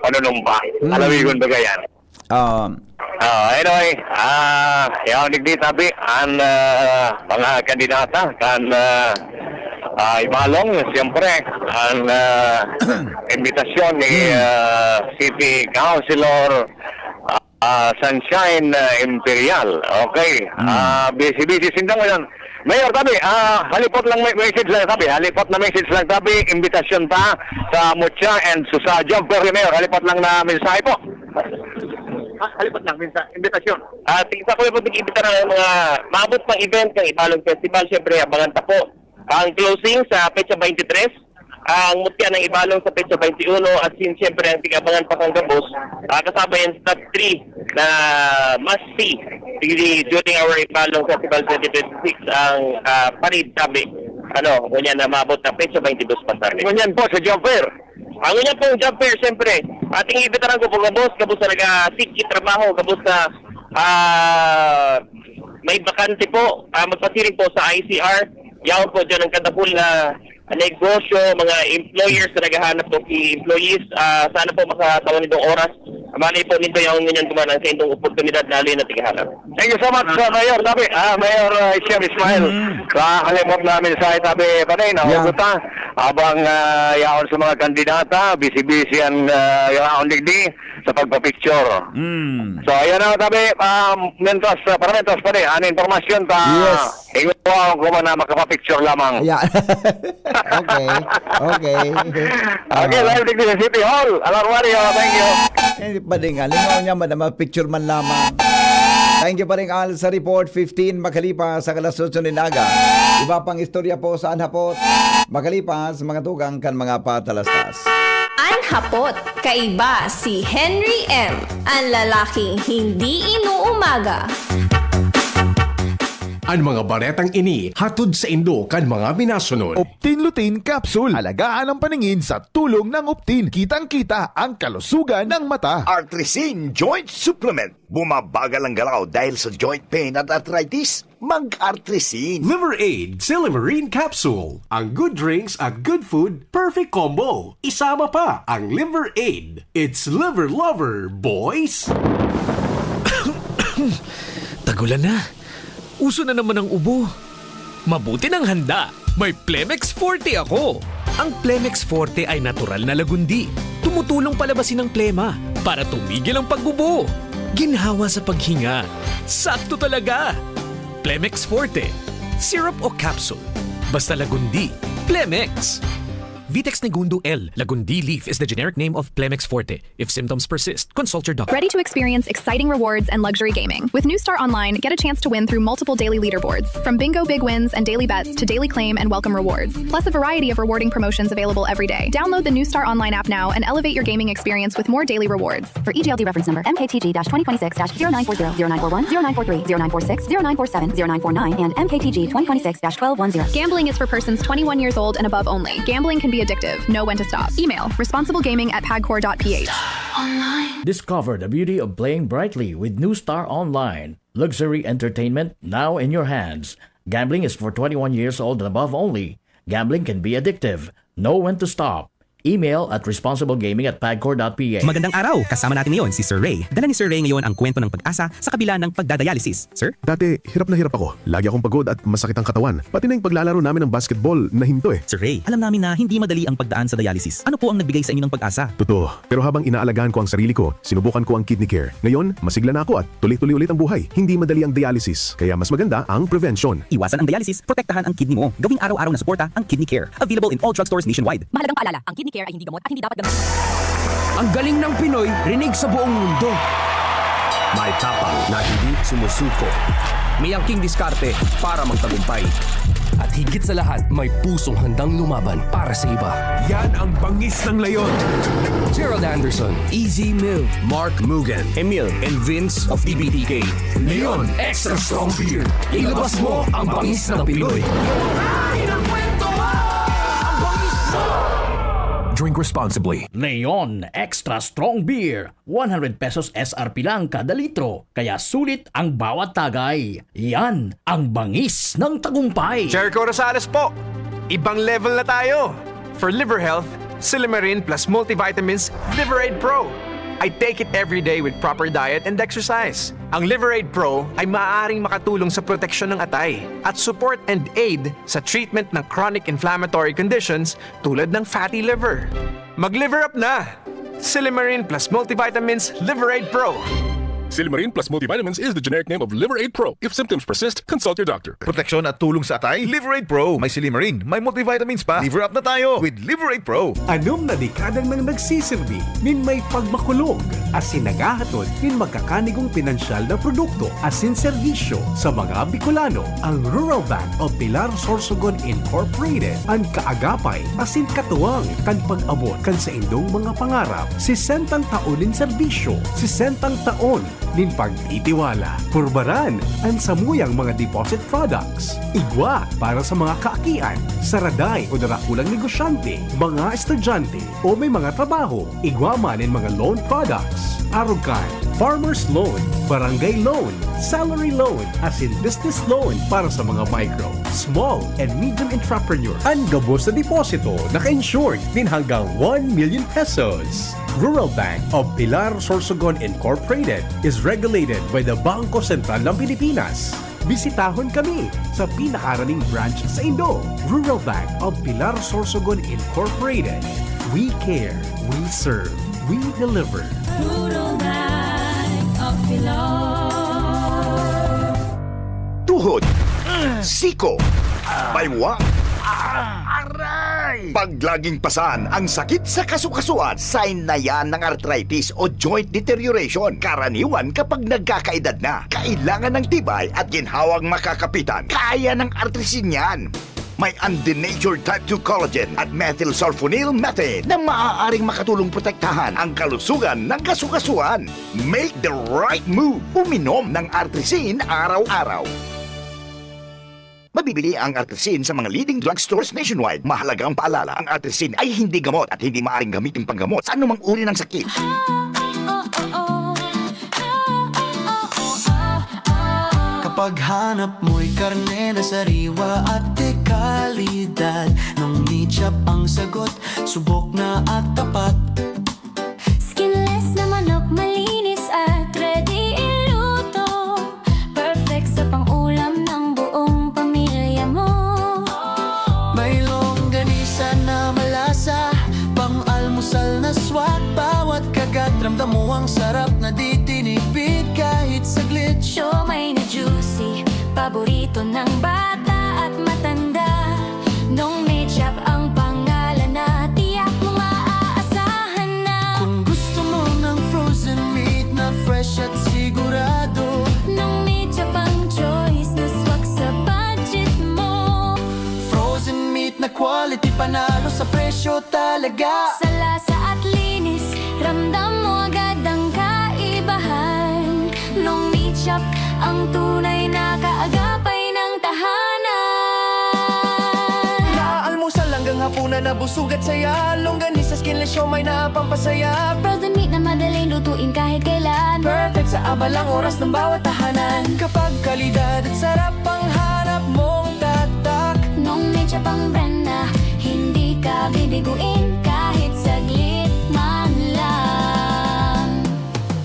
panunumpa alawigon ba gayan. Anyway, yaw digdi tabi ang mga kandidata kan Ibalong, siyempre ang imbitasyon ni City Councilor Sunshine Imperial. Okay, busy-busy sindang ngayon. Mayor Tabi, halipot lang message lang Tabi. Halipot na message lang Tabi. Imbitasyon pa sa Mucha and sa Jumper Mayor. Halipot lang na mensahe po. Halipot lang, imbitasyon. Tingin ko po tig-imbita ng mga maabot pang event ng Ibalong Festival. Siyempre, abangan pa po ang closing sa petsa 23. Ang mutya ng Ibalong sa petsa 21 at siyempre ang tigabangan pa kang gabos kasama yan sa top 3 na must see during our Ibalong Festival 2026 ang parid Tabi ganyan na maabot na petsa 22 pa Tabi. Ganyan po sa Jumper. Ang ganyan pong Jumper siyempre ating ibitaran ko po gabos sa nag-seek trabaho gabos na may bakante po magpasiring po sa ICR. Yaon po dyan ang kadapul na negosyo, mga employers na naghahanap po employees. Sana po makatawan nitong oras. Malay po nito yung ganyan kumanan sa itong oportunidad na alin na tigahanap. Thank you so much, Mayor Tabi. Mayor Shem Ismail. Kalimot namin sa Tabi Panay na hugutan. Habang yaon sa mga kandidata, busy-busy ang yaon digdi sa pagpapicture. So, ayan na Tabi. Paramentos pa rin. Ano informasyon ta? Yes. Ingo po ako kung na makapapicture lamang. Yeah. Okay. Okay, live digdi sa City Hall. Alarwario, thank you. Hindi pa rin nga. Lingaw niya man, picture man lamang. Thank you pa rin Al sa report. 15 makalipas sa kalas 8 ng naga. Iba pang istorya po sa anhapot. Makalipas mga tugang kan mga patalastas. Anhapot, kaiba si Henry M. Ang lalaking hindi inuumaga. Ang mga baretang ini hatod sa Indo kan mga binasunod. Optin Lutein Capsule. Alagaan ang paningin sa tulong ng Optin. Kitang-kita ang kalusugan ng mata. Artrisin Joint Supplement. Bumabagal ang galaw dahil sa joint pain at arthritis. Mag-Artrisin. Liver Aid Silimarine Capsule. Ang good drinks at good food, perfect combo. Isama pa ang Liver Aid. It's liver lover, boys! Tagulan na. Uso na naman ang ubo. Mabuti ng handa. May Plemex Forte ako. Ang Plemex Forte ay natural na lagundi. Tumutulong palabasin ang plema para tumigil ang pagbubo. Ginhawa sa paghinga. Sakto talaga. Plemex Forte. Syrup o capsule. Basta lagundi. Plemex. Vitex Negundo L. Lagundi leaf is the generic name of Plemex Forte. If symptoms persist, consult your doctor. Ready to experience exciting rewards and luxury gaming? With New Star Online, get a chance to win through multiple daily leaderboards. From bingo big wins and daily bets to daily claim and welcome rewards. Plus a variety of rewarding promotions available every day. Download the New Star Online app now and elevate your gaming experience with more daily rewards. For EGLD reference number MKTG-2026-0940, 0941, 0943, 0946, 0947, 0949, and MKTG 2026-1210. Gambling is for persons 21 years old and above only. Gambling can be addictive. Know when to stop. Email responsiblegaming@pagcor.ph. Discover the beauty of playing brightly with New Star Online. Luxury entertainment now in your hands. Gambling is for 21 years old and above only. Gambling can be addictive. Know when to stop. Email at responsiblegaming@pagcor.ph. Magandang araw! Kasama natin ngayon si Sir Ray. Dala ni Sir Ray ngayon ang kwento ng pag-asa sa kabila ng pagdadialysis. Sir? Dati, hirap na hirap ako. Lagi akong pagod at masakit ang katawan. Pati na yung paglalaro namin ng basketball na hinto eh. Sir Ray, alam namin na hindi madali ang pagdaan sa dialysis. Ano po ang nagbigay sa inyo ng pag-asa? Totoo. Pero habang inaalagaan ko ang sarili ko, sinubukan ko ang kidney care. Ngayon, masigla na ako at tuloy-tuloy ulit ang buhay. Hindi madali ang dialysis. Kaya mas maganda ang prevention. Iwasan ang dialysis, protektahan ang kidney mo. Gawing araw-araw na suporta ang kidney care. Available in all drugstores nationwide. Mahalagang paalala, ang kidney care ay hindi gamot at hindi dapat gamitin. Ang galing ng Pinoy, rinig sa buong mundo. May tapang na hindi sumusuko. May angking diskarte para magtagumpay. At higit sa lahat, may pusong handang lumaban para sa iba. Yan ang bangis ng leyon. Gerald Anderson, Easy Mill, Mark Mugen, Emil, and Vince of TBTK. Leon Extra Strong Beer. Ilabas mo ang bangis ng Pinoy. Drink responsibly. Leon Extra Strong Beer. 100 pesos SRP lang kada litro. Kaya sulit ang bawat tagay. Yan ang bangis ng tagumpay. Jericho Rosales po. Ibang level na tayo. For liver health, Silimarin plus multivitamins Liveraid Pro. I take it every day with proper diet and exercise. Ang Liveraid Pro ay maaaring makatulong sa proteksyon ng atay at support and aid sa treatment ng chronic inflammatory conditions tulad ng fatty liver. Mag-liver up na! Silimarin plus multivitamins Liveraid Pro. Silimarin plus multivitamins is the generic name of Liver Aid Pro. If symptoms persist, consult your doctor. Proteksyon at tulong sa atay, Liver Aid Pro. May Silimarin, may multivitamins pa. Liver up na tayo with Liver Aid Pro. Anom na dekadang nang nagsisilbi, min may pagmakulog, asin nagahatod, min magkakanigong pinansyal na produkto, asin serbisyo sa mga Bicolano. Ang Rural Bank of Pilar Sorsogon Incorporated, ang kaagapay, asin katuwang, kan pag-abot, kan sa indong mga pangarap, 60 taon in serbisyo, 60 taon nin pagtitiwala. Purbaran ang samuyang mga deposit products. Igwa para sa mga kaakian, saraday o darakulang negosyante, mga estudyante o may mga trabaho. Igwa man in mga loan products. Arugan, farmer's loan, barangay loan, salary loan, as in business loan para sa mga micro, small and medium entrepreneur. Ang gabos na deposito naka-insured din hanggang 1 million pesos. Rural Bank of Pilar Sorsogon Incorporated is regulated by the Bangko Sentral ng Pilipinas. Bisitahon kami sa pinakaraning branch sa Indo. Rural Bank of Pilar Sorsogon Incorporated. We care, we serve, we deliver. Rural Bank of Pilar. Tuhod, siko, baywa, paglaging pasan ang sakit sa kasukasuan, sign na yan ng arthritis o joint deterioration. Karaniwan kapag nagkakaedad na, kailangan ng tibay at ginhawang makakapitan. Kaya ng artrisin yan. May undenatured type 2 collagen at methylsulfonyl methane na maaaring makatulong protektahan ang kalusugan ng kasukasuan. Make the right move. Uminom ng artrisin araw-araw. Mabibili ang artrisin sa mga leading drugstores nationwide. Mahalagang paalala, ang artrisin ay hindi gamot at hindi maaaring gamitin panggamot sa anumang uri ng sakit. Kapag hanap mo'y karne na sariwa at dekalidad, nung Meat-Shop ang sagot, subok na at tapat. Skinless na manok, malinis at ready iluto. Perfect sa pang-ulam ng buong pamilya mo. May longganisa na malasa, pang-almusal na swak. Bawat kagat, ramdam mo ang sarap na di tinipid kahit saglit. Siomay na juicy, paborito ng bata at matanda. Nung Meat-Shop ang pangalan na tiyak mo maaasahan na. Kung gusto mo ng frozen meat na fresh at sigurado, nung Meat-Shop ang choice na swak sa budget mo. frozen meat na quality, panalo sa presyo talaga. Sa lasa at linis, ramdam mo agad ang kaibahan. Nung Meat-Shop ang tunay na kaagapay ng tahanan. Almusal hanggang hapunan na busog at saya. Longganisa, skinless, siomay na pampasaya. Frozen meat na madaling lutuin kahit kailan. Perfect sa abalang oras ng bawat tahanan. Kapag kalidad at sarap ang hanap mong tatak. Nung Meat-Shop ang brand na hindi ka bibiguin kahit saglit man lang.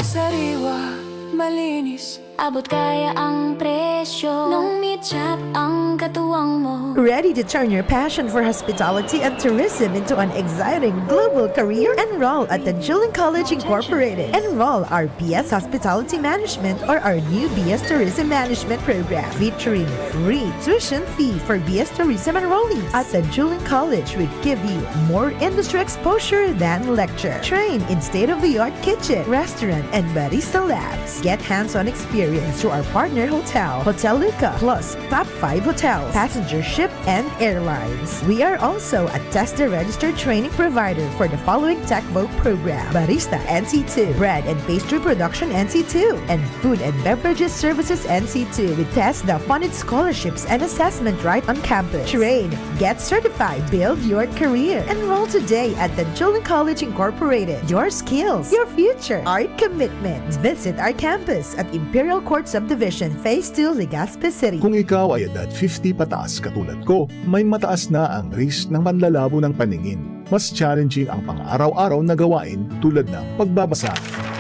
Sariwa, malinis, abot kaya ang presyo. Nung Meat-Shop ang katuwang mo. Ready to turn your passion for hospitality and tourism into an exciting global career? Enroll at the Julian College Incorporated. Enroll our BS Hospitality Management or our new BS Tourism Management program featuring free tuition fee for BS Tourism enrollees. At the Julian College, we give you more industry exposure than lecture. Train in state-of-the-art kitchen, restaurant, and barista labs. Get hands-on experience through our partner hotel, Hotel Luca, plus top 5 hotels, passenger ship, and airlines. We are also a TESDA registered training provider for the following TechVogue program: Barista NC2, Bread and Pastry Production NC2, and Food and Beverages Services NC2 with TESDA funded scholarships and assessment right on campus. Train, get certified, build your career. Enroll today at the Julian College Incorporated. Your skills, your future, our commitment. Visit our campus at Imperial Court Subdivision, Phase 2, Legazpi City. Kung ikaw ay edad 50 pataas katulad ko, may mataas na ang risk ng panlalabo ng paningin. Mas challenging ang pang-araw-araw na gawain tulad ng pagbabasa,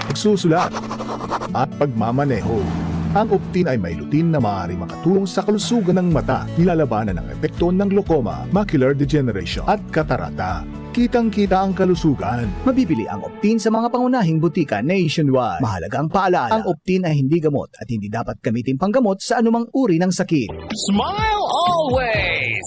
pagsusulat, at pagmamaneho. Ang Optin ay may lutin na maaari makatulong sa kalusugan ng mata, nilalabanan ng epekto ng glaucoma, macular degeneration at katarata. kitang-kita ang kalusugan. Mabibili ang Optin sa mga pangunahing butika nationwide. Mahalagang paalala, ang Optin ay hindi gamot at hindi dapat gamitin panggamot sa anumang uri ng sakit. Smile always!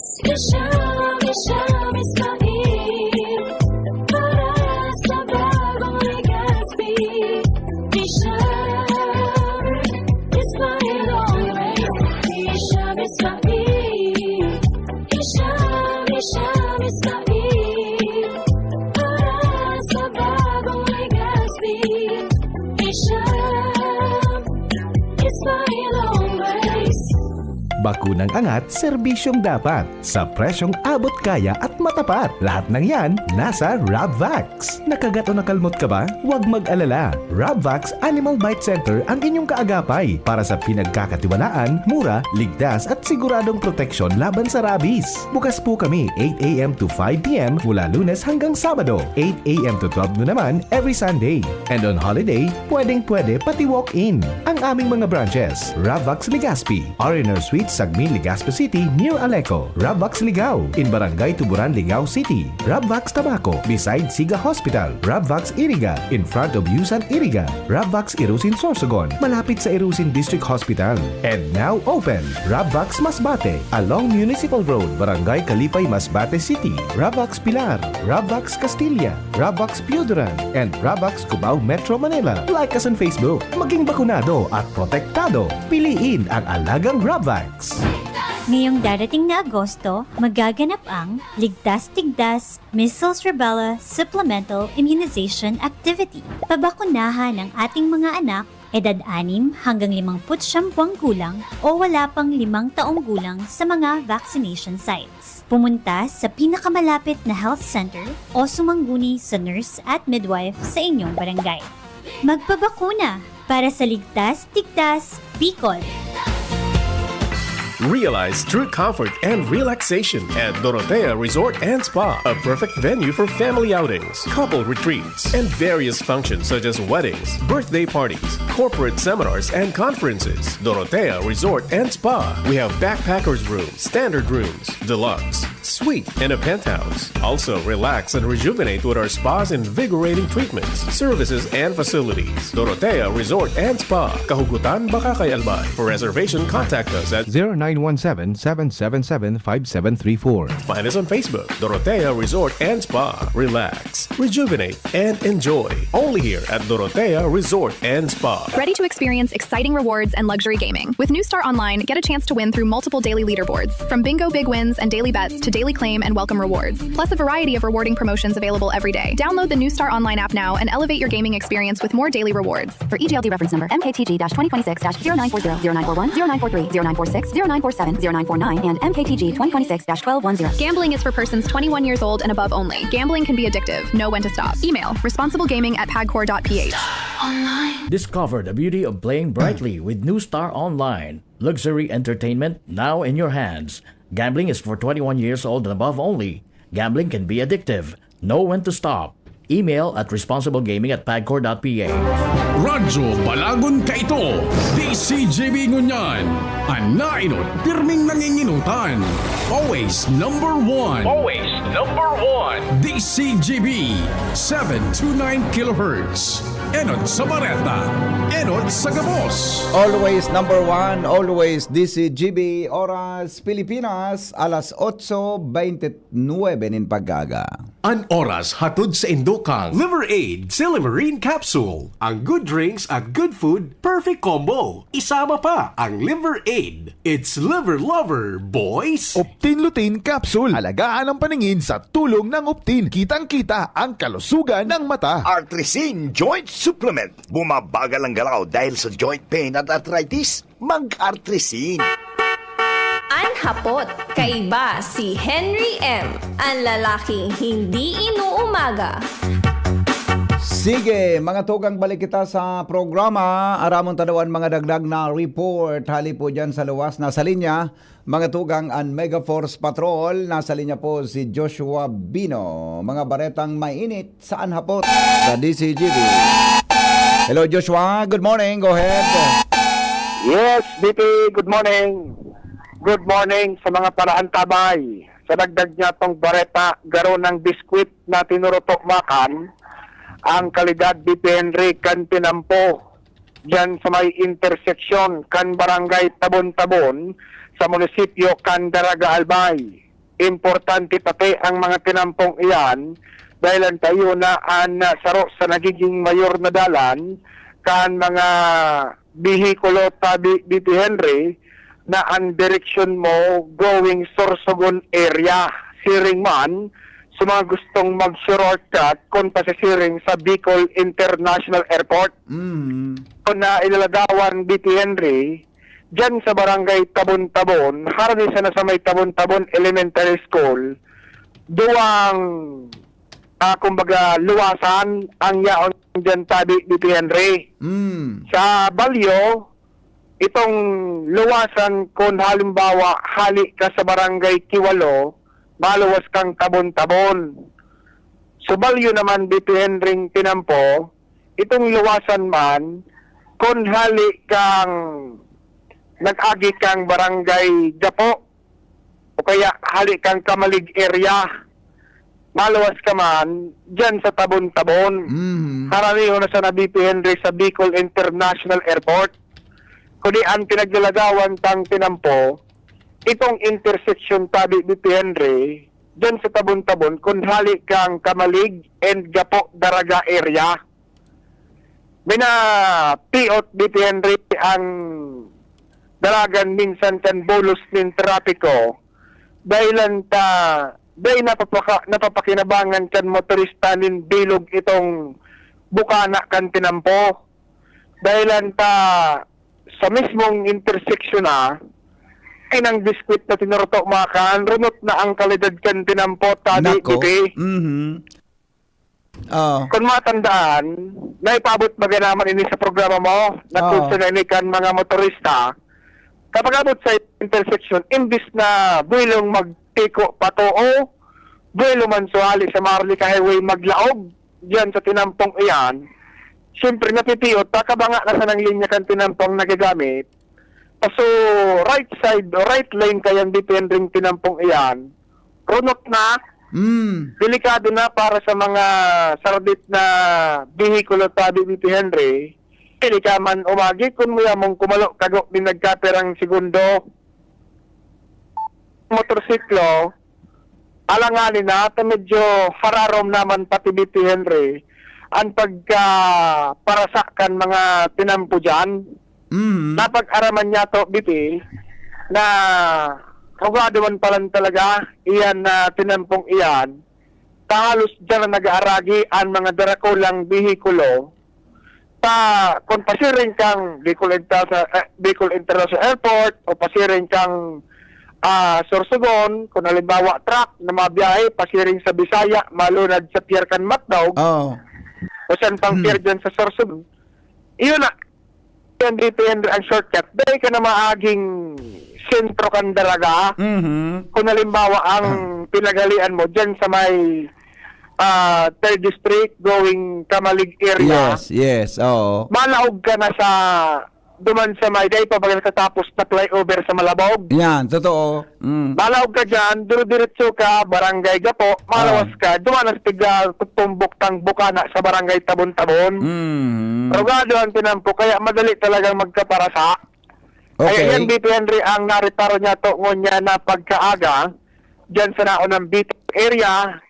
Bakunang angat, serbisyong dapat. Sa presyong abot kaya at matapat. Lahat ng yan, nasa Rabvax. Nakagat o nakalmot ka ba? Huwag mag-alala. Rabvax Animal Bite Center ang inyong kaagapay para sa pinagkakatiwalaan, mura, ligtas at siguradong proteksyon laban sa rabies. Bukas po kami 8 a.m. to 5 p.m. mula Lunes hanggang Sabado. 8 a.m. to 12 noon naman every Sunday. And on holiday, pwedeng-pwede pati walk-in. Ang aming mga branches, Rabvax Legazpi, R&R Suite Sagmin, Legazpi City near Aleco. Rabvax Ligao in Barangay Tuburan, Ligao City. Rabvax Tabaco beside Siga Hospital. Rabvax Iriga in front of Yusan Iriga. Rabvax Irusin Sorsogon malapit sa Irusin District Hospital. And now open, Rabvax Masbate along Municipal Road, Barangay Kalipay, Masbate City. Rabvax Pilar, Rabvax Castilla, Rabvax Piuduran, and Rabvax Cubao Metro Manila. Like us on Facebook. Maging bakunado at protektado. Piliin ang alagang Rabvax. Ngayong darating na Agosto, magaganap ang Ligtas-Tigdas Measles Rubella Supplemental Immunization Activity. Pabakunahan ang ating mga anak edad 6 hanggang 59 buwang gulang o wala pang 5 taong gulang sa mga vaccination sites. Pumunta sa pinakamalapit na health center o sumangguni sa nurse at midwife sa inyong barangay. Magpabakuna para sa Ligtas-Tigdas, Bicol. Realize true comfort and relaxation at Dorotea Resort and Spa, a perfect venue for family outings, couple retreats, and various functions such as weddings, birthday parties, corporate seminars, and conferences. Dorotea Resort and Spa. We have backpackers rooms, standard rooms, deluxe, suite, and a penthouse. Also, relax and rejuvenate with our spa's invigorating treatments, services, and facilities. Dorotea Resort and Spa, Kahugutan, Bakakay, Albay. For reservation, contact us at 0917-777-5734. Find us on Facebook, Dorotea Resort and Spa. Relax, rejuvenate, and enjoy. Only here at Dorotea Resort and Spa. Ready to experience exciting rewards and luxury gaming? With New Star Online, get a chance to win through multiple daily leaderboards, from bingo big wins and daily bets to daily claim and welcome rewards, plus a variety of rewarding promotions available every day. Download the New Star Online app now and elevate your gaming experience with more daily rewards. For EGLD reference number MKTG-2026-0940, 0941, 0943, 0946, 0947, 0949, and MKTG 2026-1210. Gambling is for persons 21 years old and above only. Gambling can be addictive. Know when to stop. Email responsiblegaming@pagcor.ph. Discover the beauty of playing brightly with New Star Online. Luxury entertainment now in your hands. Gambling is for 21 years old and above only. Gambling can be addictive. Know when to stop. Email at responsiblegaming@pagcor.ph. Radyo Balagon Kaito, DCGB Ngunyan, Anainot, pirming nanginginutan. Always number one. Always number one. DCGB, 729 kHz. Enot sa Bareta, Enot sa Gabos. Always number one, always DCGB, oras Pilipinas, alas 8:29 in paggaga. An oras hatod sa Indokang Liver Aid Silimarine Capsule. Ang good drinks at good food, perfect combo. Isama pa ang Liver Aid. It's liver lover, boys. Optin Lutein Capsule. Alagaan ang paningin sa tulong ng Optin. Kitang-kita ang kalusugan ng mata. Artrisin Joint Supplement. Bumabagal ang galaw dahil sa joint pain at arthritis. Mag-Artrisin. Anhapot, kaiba si Henry M. Ang lalaking hindi inuumaga. Sige, mga tugang, balik kita sa programa. Aramon tanawan mga dagdag na report. Hali po dyan sa luwas. Nasa linya, mga tugang ang Mega Force Patrol. Nasa linya po si Joshua Bino. Mga baretang mainit sa Anhapot sa DCGB. Hello Joshua, good morning. Go ahead. Yes, BP, good morning. Good morning sa mga paraantabay sa dagdag niya tong bareta garo ng biskwit na tinurutok makan ang kalidad BP Henry kan tinampo dyan sa may interseksyon kan barangay Tabon-Tabon sa munisipyo kan Daraga Albay. Importante pati ang mga tinampong iyan dahil ang tayo na saro sa nagiging mayor na dalan kan mga bihikulo tabi BP Henry na ang direksyon mo going Sorsogon area. Siring man, sa mga gustong mag-shortcut kung pasisiring sa Bicol International Airport. Kung na ilalagawan BP Henry, dyan sa barangay Tabon-Tabon, harani sa na sa may Tabon-Tabon Elementary School, duwang kumbaga luwasan ang yaon dyan tabi BP Henry. Sa Balyo, itong luwasan kung halimbawa hali ka sa barangay Kiwalo, maluwas kang Tabon-Tabon. So Balyo naman BP Henry tinampo, itong luwasan man kung hali kang nag-agi kang barangay Gapo o kaya hali kang Kamalig area, maluwas ka man dyan sa Tabon-Tabon. Haraniho na sa BP Henry sa Bicol International Airport. Kundi ang pinaglalagawan tang tinampo, itong intersection tabi BP Henry, dyan sa Tabon-Tabon, kung hali kang Kamalig and Gapo Daraga area. May na piot BP Henry ang dalagan minsan kan bolos ng trapiko dahil napapakinabangan kan motorista nin bilog itong bukana kan tinampo dahil sa mismong intersection ay nang biskwit na tinurutok makan runot na ang kalidad kan tinampo tadi BP. Kung matandaan naipabot baga naman ini sa programa mo natutsa na ini kan mga motorista kapag abot sa intersection, imbis na buwilong magtiko patoo, buwilo man suhali sa Marlica Highway maglaog, diyan sa tinampong iyan, siyempre napipiyot, takabanga na sa ng linya kan tinampong nagagamit. So, right side o right lane kayang BP Henry tinampong iyan, runot na, delikado na para sa mga sardit na bihikulo tabi BP Henry. Hindi ka man umagi kung mo mong kumalo kago din nagkaperang segundo. Motorsiklo, alanganin na, medyo hararom naman pati BP Henry ang pagparasakan mga tinampo dyan. Napag-araman niya to BP na rugado man palang talaga iyan na tinampong iyan. Tahalos dyan na nag-aaragi ang mga darakulang bihikulo kung pasiring kang Bicol International Airport o pasiring kang Sorsogon, kung halimbawa truck na mabiyahe, pasiring sa Bisaya, malunad sa Pier Can Matdaog, o saan pang pier dyan sa Sorsogon, iyon na, yan dito yan ang shortcut. Dahil ka na maaging sentro kan Daraga, kung halimbawa ang pinagalian mo dyan sa may 3rd District going Kamalig area. Yes, oo. Malaog ka na sa duman sa may day pa baga natatapos na flyover sa Malabog. Yan, totoo. Malaog ka dyan, diretso ka, barangay Gapo, malawas ka, duman na sa tumbok tang bukana sa barangay Tabon-Tabon. Rogado ang tinampo, kaya madali talagang magkaparasa. Kaya yan BP Henry ang naritaro niya to niya na pagkaaga dyan sa naunang BP area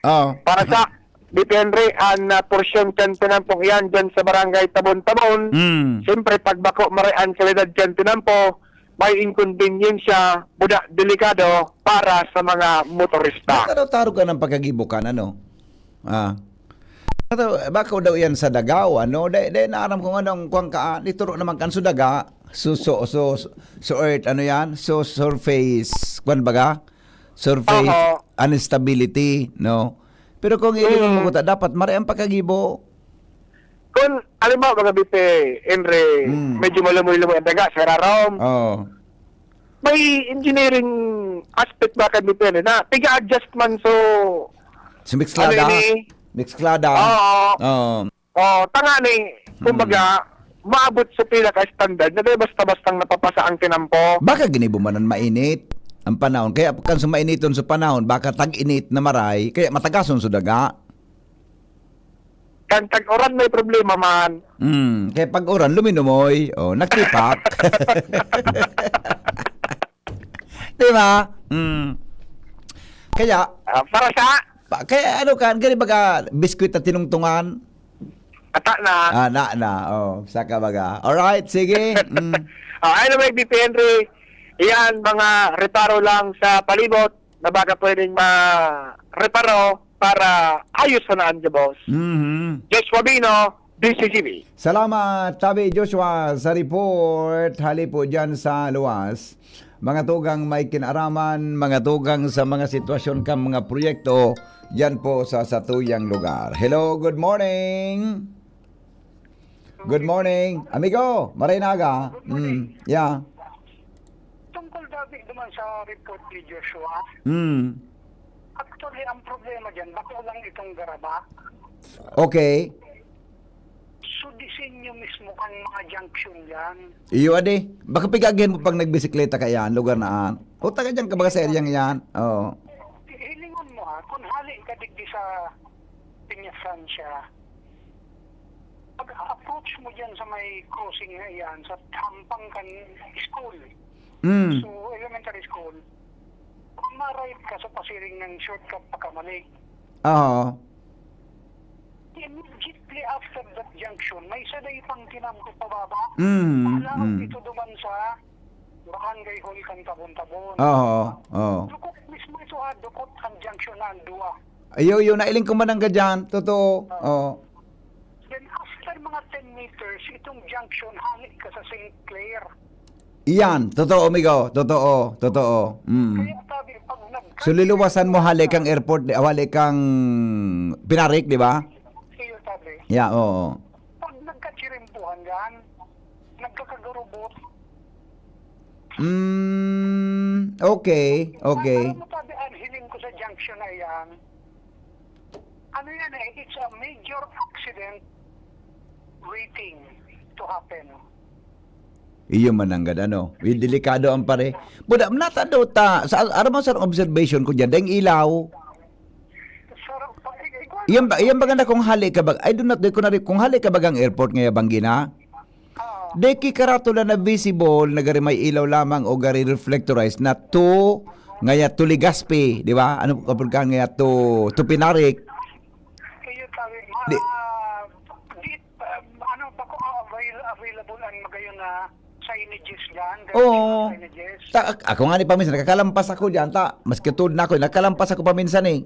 para sa BP Henry ang porsyon kan tinampong iyan dyan sa barangay Tabon-Tabon. Siyempre pagbako marian kalidad dyan tinampo, may inconvenience buda delikado para sa mga motorista. Taro ka ng pagkagibukan, ano? Baka daw yan sa Dagaw, ano? Dahil naaram kung anong kuwang ka, ituro naman kan sa Daga, so earth, ano yan? So surface, kuwan baga? Surface instability, no? Pero kung ilimang mo dapat mariang pagkagibo. Kung alam mo mga BP Henry, medyo malamoy-lamoy ang daga sa rarom. May engineering aspect ba ka BP Henry na tiga-adjustment Mixklada. Mixklada. Tanga ni, kumbaga, maabot sa pila ka standard na basta-bastang napapasa ang tinampo. Baka ginibo manan mainit. ang panahon. Kaya kan sumainiton sa panahon, baka tag-init na maray, kaya matagason sa daga. Kan tag-oran may problema man. Kaya pag oran, luminumoy. Oh, nakipak. Di ba? Kaya, para sa? Kaya ano kan, gani baga, biskwit at tinungtungan? Ata na. Na. Oh, saka baga. Alright, sige. Anyway, BP Henry, yan, mga reparo lang sa palibot na baka pwedeng ma-reparo para ayos na naan niya, boss. Joshua Bino, DCGB. Salamat, Tabi Joshua, sa report. Hali po dyan sa luwas. Mga tugang may kinaraman, mga tugang sa mga sitwasyon kang mga proyekto, dyan po sa satuyang lugar. Hello, good morning. Good morning. Amigo, Marinaga. Yeah. Tungkol David naman sa report ni Joshua, actually ang problema dyan, bako lang itong garaba. Okay. So disenyo mismo ang mga junction yan. Iyo ade, baka pigagyan mo pag nagbisikleta ka yan, lugar naan. O taga dyan ka baga sa eryang yan. Oo. Hilingon mo kung hali ka digdi sa Piña Francia, pag-approach mo dyan sa may crossing na yan, sa Hampangkan School. So, elementary school, kung ma-right ka sa pasiring ng shortcut pakamali, Oo. immediately after that junction, may saday pang tinamko pababa. Mm. Ito duman sa Barangay Hall Cantabon-Tabon. Oo. Dukot mismo ito dukot ang junction na ang duwa. Ayo, nailing ko man ang gadyan. Totoo. Oo. Then after mga 10 meters, itong junction, halik ka sa St. Clair. Iyan, totoo, amigo. Totoo. Kaya tabi, pag So luluwasan mo halik kang airport, halik kang Pinarik, di ba? Iyo tabi. Yeah, oo. Pag nagkachirimpuhan yan, nagkakagurubot, Okay. alam mo tabi, ang hiling ko sa junction na yan, ano yan it's a major accident waiting to happen. Iyo man ang ano. Delikado ang pare. Buda, natado ta. Sa araw sa observation ko dyan, dahil ilaw. Iyan ba ganda kung hali ka bag? I do not know kung hali ka bagang airport ngaya Banggina. Deki karatula na visible, nagari may ilaw lamang o gari reflectorized na to ngaya to Ligaspi, di ba? Ano kapag ka ngaya to Pinarik. Kayo tabi, ano ba ko available ang magayon na signages dyan? Oo. Signages? Ako nga ni paminsan, nakalampas ako dyan, maski tulad na ako, nakalampas ako paminsan eh.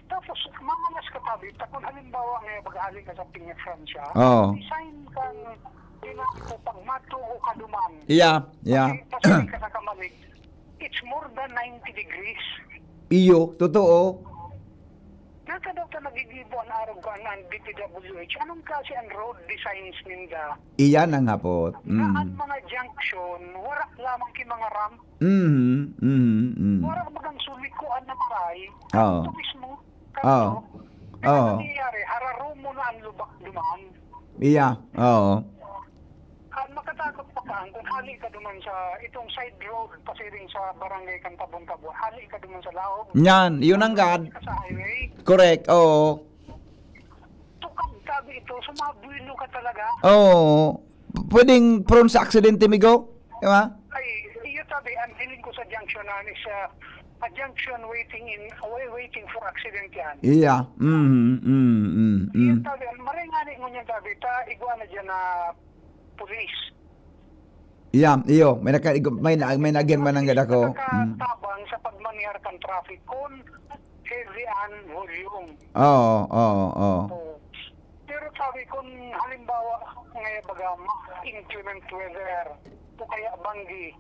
Tapos, mga mas katabi, kung halimbawa ngayon pag-ahali ka sa Piña Francia, Oo. design kang ginako pang mato o kaduman. Yeah. Kasi ka sa kamalig, it's more than 90 degrees. Iyo, totoo. Nata daw ta nagigibo ang araw ko ang DPWH. Anong klase ang road designs ninda? Iyan ang hapot. Na ang mga junction, wala lamang ki mga ramp. Wala bagang sulikuan na maray. Oo. Ito mismo. Oo. Ano nangyayari? Hararo mo na ang lubak dumaan. Iya. Oo. Makatakot pa ka kung hali ka duman sa itong side road pasiring sa Barangay Cantabon-Tabon. Hali ka duman sa laog. Yan, yun ang gad. Sa highway. Correct, oo. Tukag tabi ito, sumabuino ka talaga. Oo. Pwedeng prone sa aksidente, migo? Di ba? Ay, iyo tabi, ang hiling ko sa junction na is a junction waiting for accident yan. Iya. Iyo tabi, maringani mo niyan tabi, igwa na dyan na police. Iya, iyo. May nagin man ang gad ako. Nakatabang sa pagmanihar kang traffic kung heavy and volume. Oo. Pero sabi kung halimbawa ngayon baga inclement weather o kaya banggi,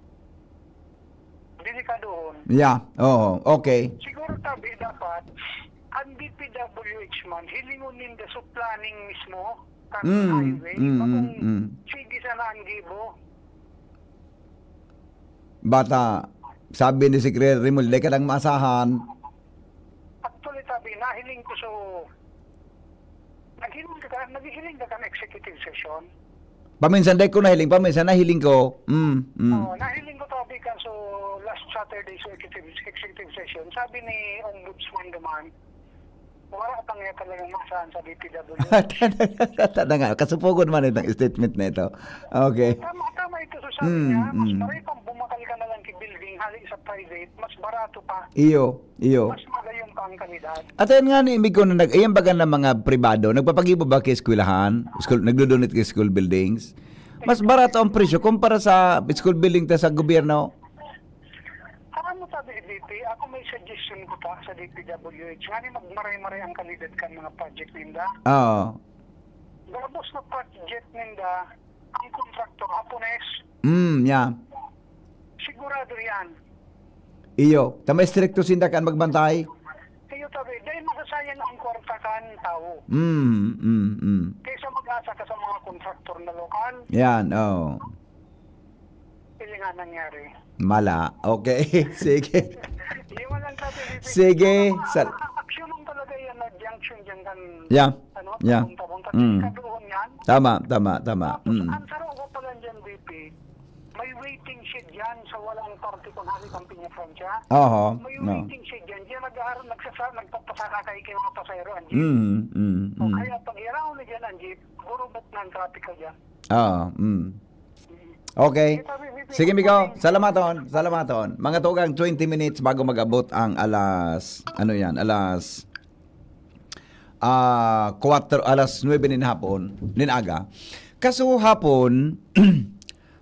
delikadoon. Yeah, oo. Okay. Siguro tabi dapat ang DPWH man hilingon ninda sa planning mismo kan highway sige sana ang gibo. Bata, sabi ni Secretary mo, di ka lang maasahan. Actually tabi nahiling ko naghiling ka ng executive session. Paminsan day ko nahiling, paminsan nahiling ko. Nahiling ko to bikan so last Saturday so executive session. Sabi ni Ombudsman naman, wala pang nga talagang masaan sa DPW. Tanda nga, kasupugod man itong statement na ito. Okay. Tama ito. So sabi niya, mas maray pang bumakal ka na lang kay building, hali sa private, mas barato pa. Iyo. Mas magayon pa ang kandidat. At ayun nga ni imig ko na ayan baga ng mga pribado, nagpapagibo ba kay eskwelahan? Nagdodonate kay school buildings? Mas barato ang presyo kumpara sa school building ta sa gobyerno. Ano sabi ni DP, ako may suggestion ko pa sa DPWH. Nga ni magmaray-maray ang kandidat kan mga project ninda. Oo. Gabos na project ninda, ang kontraktor Hapones, Yeah. sigurado yan. Iyo. Tama stricto sindakan magbantay. Kayo tabi, dahil masasayan ang kwarta kan tao. Kaysa mag-asa ka sa mga kontraktor na lokal, Yan, oh. pili nga nangyari. Mala. Okay. Sige. Hindi mo lang sabi, DP. Sige. Aksyon lang talaga yan na junction dyan kan, Yeah. ano, Yeah. tabong-tabong, kadoon yan. Tama. Ang sarong ko pala dyan, DP, may waiting shed yan sa walang party kung hali ang Piña Francia. Oo. May No. waiting shed yan. Diyan nagpapasakay kayo mga pasayro ang jeep. O kaya pag iraw na dyan ang jeep, burubot na ang traffic ka dyan. Oo. Okay. Sige, Miko. Salamaton. Mga tugang 20 minutes bago mag-abot ang alas 9 ng hapon, ninaga. Kaso hapon,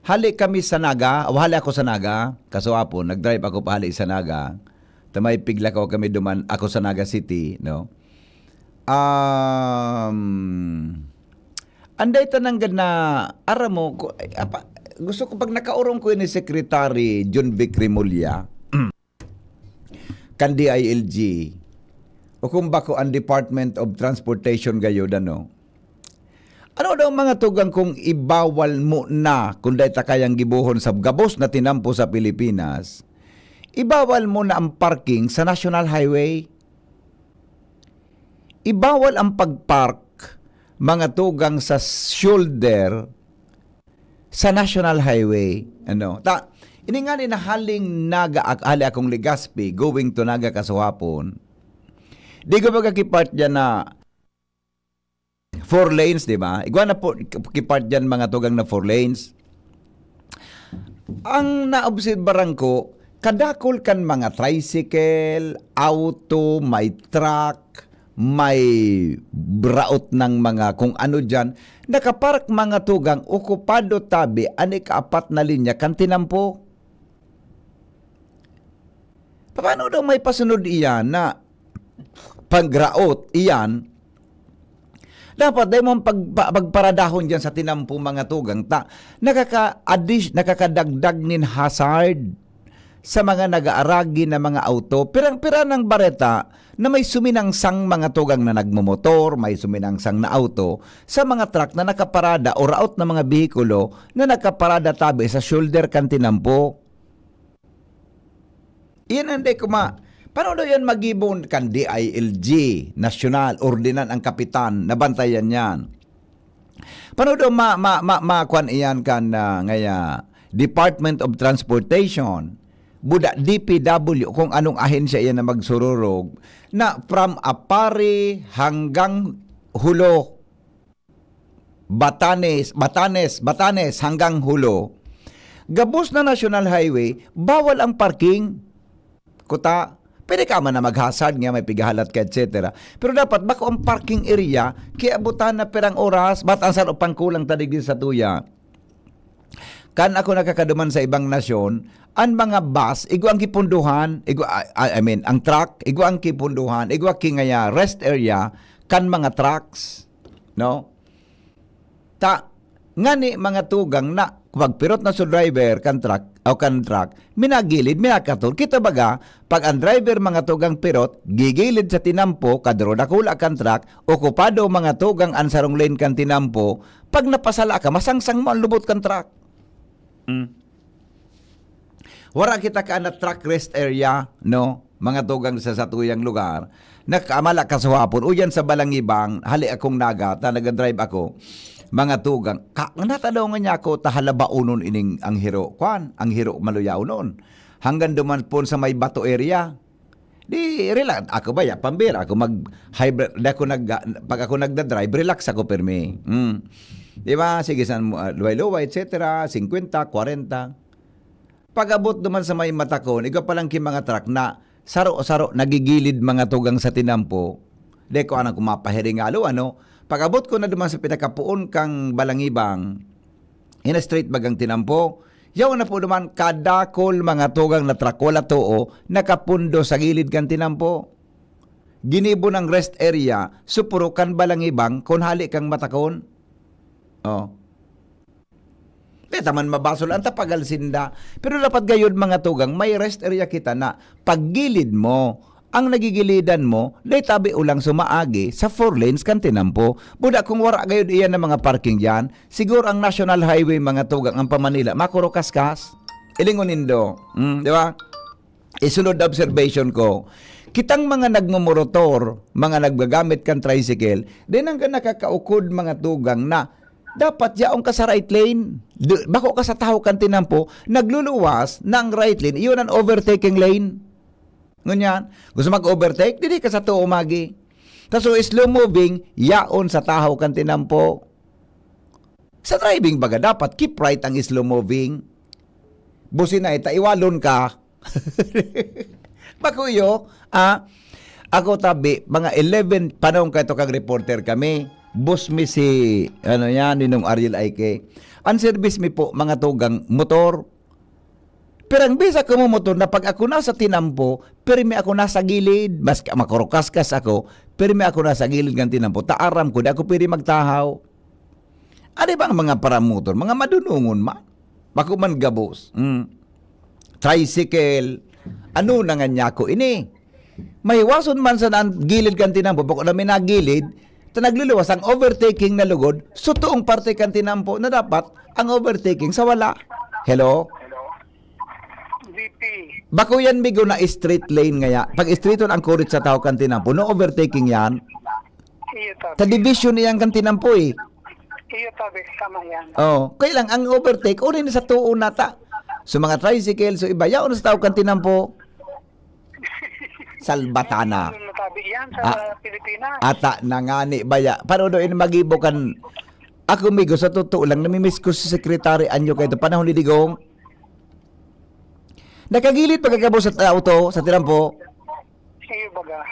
hali kami sa Naga, hali ako sa Naga, kaso hapon, nag-drive ako pa hali sa Naga. Tamay pigla ko kami duman, ako sa Naga City, no? Anday tananggad na, ara mo, gusto ko pag nakaurong ko ni Secretary John Vic Remulla, kan DILG, o kung bako ang Department of Transportation gayod, ano daw mga tugang kung ibawal mo na kung dahi ta kayang gibuhon sa gabos na tinampo sa Pilipinas, ibawal mo na ang parking sa National Highway. Ibawal ang pagpark mga tugang sa shoulder sa National Highway. Ini nga ni nahaling hali akong Legazpi going to Naga kasuhapon. Di ko magkakipart dyan na 4 lanes, di ba? Igwa na po kipart dyan mga tugang na 4 lanes. Ang naobserbaran ko, kadakol kan mga tricycle, auto, may truck, may braot ng mga kung ano dyan, nakapark mga tugang, okupado tabi, ani kaapat na linya, kan tinampo. Paano daw may pasunod iyan na paggraot iyan, dapat dahil mong pagparadahon dyan sa tinampo mga tugang, nakakadagdag nin hazard sa mga nag-aaragi na mga auto, pirang-pira ng bareta na may suminangsang mga tugang na nagmumotor, may suminangsang na auto, sa mga truck na nakaparada o raot na mga bihikulo na nakaparada tabi sa shoulder kan tinampo. Iyan hindi ko paano daw yan magibon kan DILG, National, ordinan ang kapitan, nabantayan yan. Paano daw makuan iyan kan ngaya Department of Transportation, buda DPW, kung anong ahensya yan na magsururog, na from Apari hanggang Hulo, Batanes hanggang Hulo, gabos na National Highway, bawal ang parking. Kuta, pwede ka man na mag-hazard nga, may pigahalat ka, etc. Pero dapat, bako ang parking area, kaya abutan na perang oras, ba't ang sarupang kulang tadig sa tuya? Kan ako nakakaduman sa ibang nasyon, ang mga bus, igo ang kipunduhan, ang truck, igo ang kipunduhan, igo ang kingaya rest area, kan mga trucks, no? Ngani mga tugang na, pagpirot na sa driver kan truck, minagilid, minakator. Kita baga, pag ang driver mga tugang pirot, gigilid sa tinampo, kadro dakula kan truck, okupado mga tugang ansarong lane kan tinampo, pag napasala ka, masangsang mo ang lubot kan truck. Wara kita ka na truck rest area, no? Mga tugang sa satuyang lugar, nakaamala ka sa hapon, uyan sa Balangibang, hali akong Naga, nag-drive ako, mga tugang. Natanaw niya ako tahalabaunon ining ang hiro. Ang hiro maluyaw noon. Hanggang duman po sa may Bato area. Di relax ako ba ya pambira ako mag hybrid pag ako nagda-drive relax ako permi. Di ba? Sige san luway-luway etc. 50, 40. Pag-abot duman sa may matakon, ikaw palang mga truck na saro-saro nagigilid mga tugang sa tinampo. Di ko anang kumapahiringalo Pag-abot ko na duman sa pinakapuon kang Balangibang, ina straight bagang tinampo, yaw na po duman kadakol mga tugang na trakola too, nakapundo sa gilid kang tinampo. Ginibo ng rest area, supuro kan Balangibang, kung hali kang matakon. Taman mabasol ang tapagal sinda. Pero dapat gayon mga tugang, may rest area kita na paggilid mo, ang nagigilidan mo, day tabi ulang sumaagi sa 4 lanes kan tinampo. Buda kung wara gayon iyan ng mga parking dyan, siguro ang National Highway mga tugang ang pamanila, makurokas-kas. Ilingunin do. Di ba? Isunod observation ko. Kitang mga nagmumorotor, mga naggagamit kan tricycle, din ang nakakaukod mga tugang na dapat yaong ka sa right lane. Bako ka sa taho kan tinampo, nagluluwas ng right lane, iyon ang overtaking lane. Ngunyan, gusto mag-overtake, dili ka sa tuo umagi. Kaso slow moving, yaon sa tahaw kan tinampo. Sa driving baga, dapat keep right ang slow moving. Busi na ita, iwalon ka. Bakuyo, ako tabi, mga 11, panahon ka ito kag reporter kami. Bus mi si, ninong Ariel Aike. Ang service mi po, mga tugang motor. Pero ang bisa ko mo motor na pag ako nasa tinampo, pero may ako nasa gilid, mas makurukaskas ako, pero may ako nasa gilid ng tinampo, taaram ko, di ako pwede magtahaw. Ano ba ang mga paramotor? Mga madunungon man. Bako man gabos. Tricycle. Ano na nga niya ko ini? Mahiwason man sa gilid kan tinampo, bako na may nagilid, nagluluwas ang overtaking na lugod, sutoong parte kan tinampo na dapat ang overtaking sa wala. Hello? Bako yan bigo na straight lane ngaya. Pag straight on ang kurit sa tao kan tinampo, no overtaking yan. Ta division niyan kan tinampo eh. Iyo tabi, tama yan. Kaya lang ang overtake uri na sa tuo nata. So mga tricycle, so iba yaon sa tao kan tinampo. Salbatana. Tabi yan sa Pilipinas. Ata nangani baya. Paano doon magibokan? Ako migo sa totoo lang namimiss ko si Secretary Anyo kay panahon ni Digong. Nakagilid pagkagabo sa auto, sa tinampo. Iyo baga.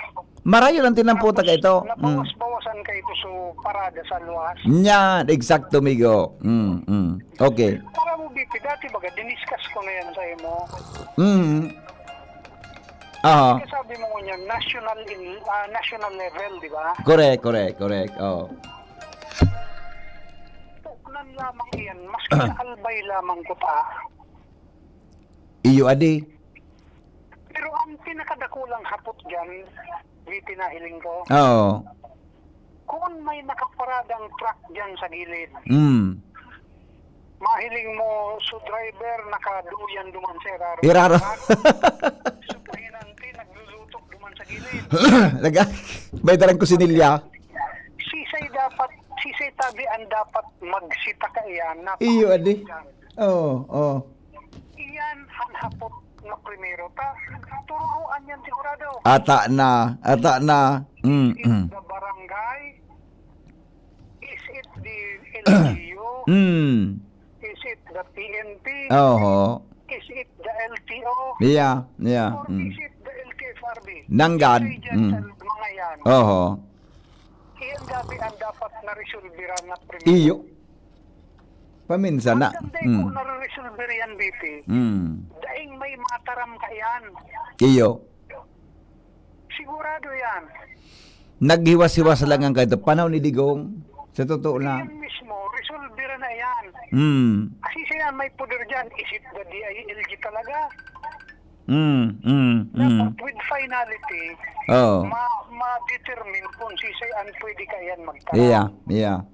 Marayo lang tinampo taga ito. Nabawas-bawasan ka ito so parada sa luwas. Yan, eksakto migo. Okay. Para mo BP, dati baga, diniscuss ko na yan sa imo. Kasi sabi mo niya, national level, di ba? Correct. Tuknan lamang yan, mas kinaalbay lamang ko pa. Iyo adi. Pero ang pinakadakulang hapot dyan, BP na hiling ko. Kung may nakaparadang truck dyan sa gilid, mahiling mo so driver nakaduyan duman sa eraro. Iraro. So pahinanti naglulutok duman sa gilid. May darang kusinilya. Sisay tabi ang dapat magsita ka iyan. Iyo adi. Iyan ang hapot na primero ta. Turuan yan sigurado. Ata na. Is it the barangay? Is it the LGU? Is it the PNP? Is it the LTO? Yeah. Or is it the LTFRB? Nanggad. Mga yan. Iyan gabi ang dapat na-resolvera na primero. Iyo. Paminsan na. Kung na-resolvera yan, BP, daing may mataram ka yan. Iyo. Sigurado yan. Naghiwas-hiwas lang ang kahit panahon ni Digong. Sa totoo na. Yan mismo, resolvera na yan. Kasi siya may poder dyan. Is it the DILG talaga? Dapat with finality, ma-determine kung sisayan pwede ka yan magtanong. Yeah.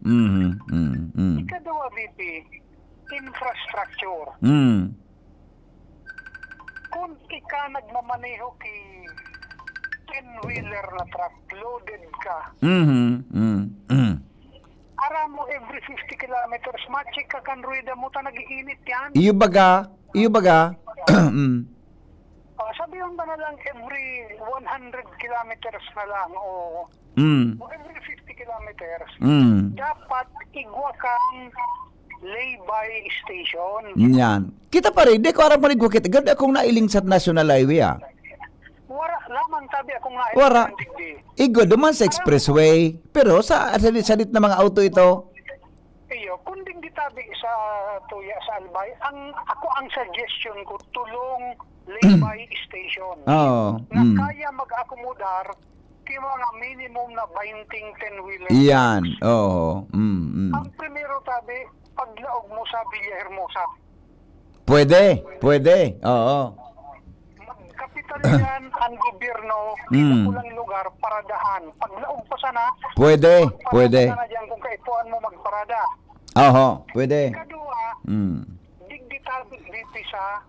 Ikadawa, VP, infrastructure. Kung ika nagmamaneho ki 10-wheeler na truck, loaded ka, ara mo every 50 kilometers, ma-check ka kan rueda mo, ta nag-iinit yan. Iyo baga. Mm. Sabihin ba na lang every 100 kilometers na lang o every 50 kilometers, dapat igwa kang lay-by station. Yan. Kita pa rin, di ko aram mo rin kita. Ganda akong nailing sa National Highway Wara, lamang tabi akong nga. Wara. Igo, duman sa expressway. Pero sa salit na mga auto ito. Iyo, kunding ditabi sa tuya sa Albay, ako ang suggestion ko, tulong lay-by station. Oo. Na kaya mag-akomodar kay mga minimum na 20 10-wheeler. Yan. Oo. Ang primero tabi, paglaog mo sa Villahermosa. Pwede. Oo. Kapital yan ang gobyerno, dito lang lugar, paradahan. Paglaog pa sana, Pwede. sana dyan kung kaipuan mo magparada. Oo, pwede. Kadua, digditabi dito sa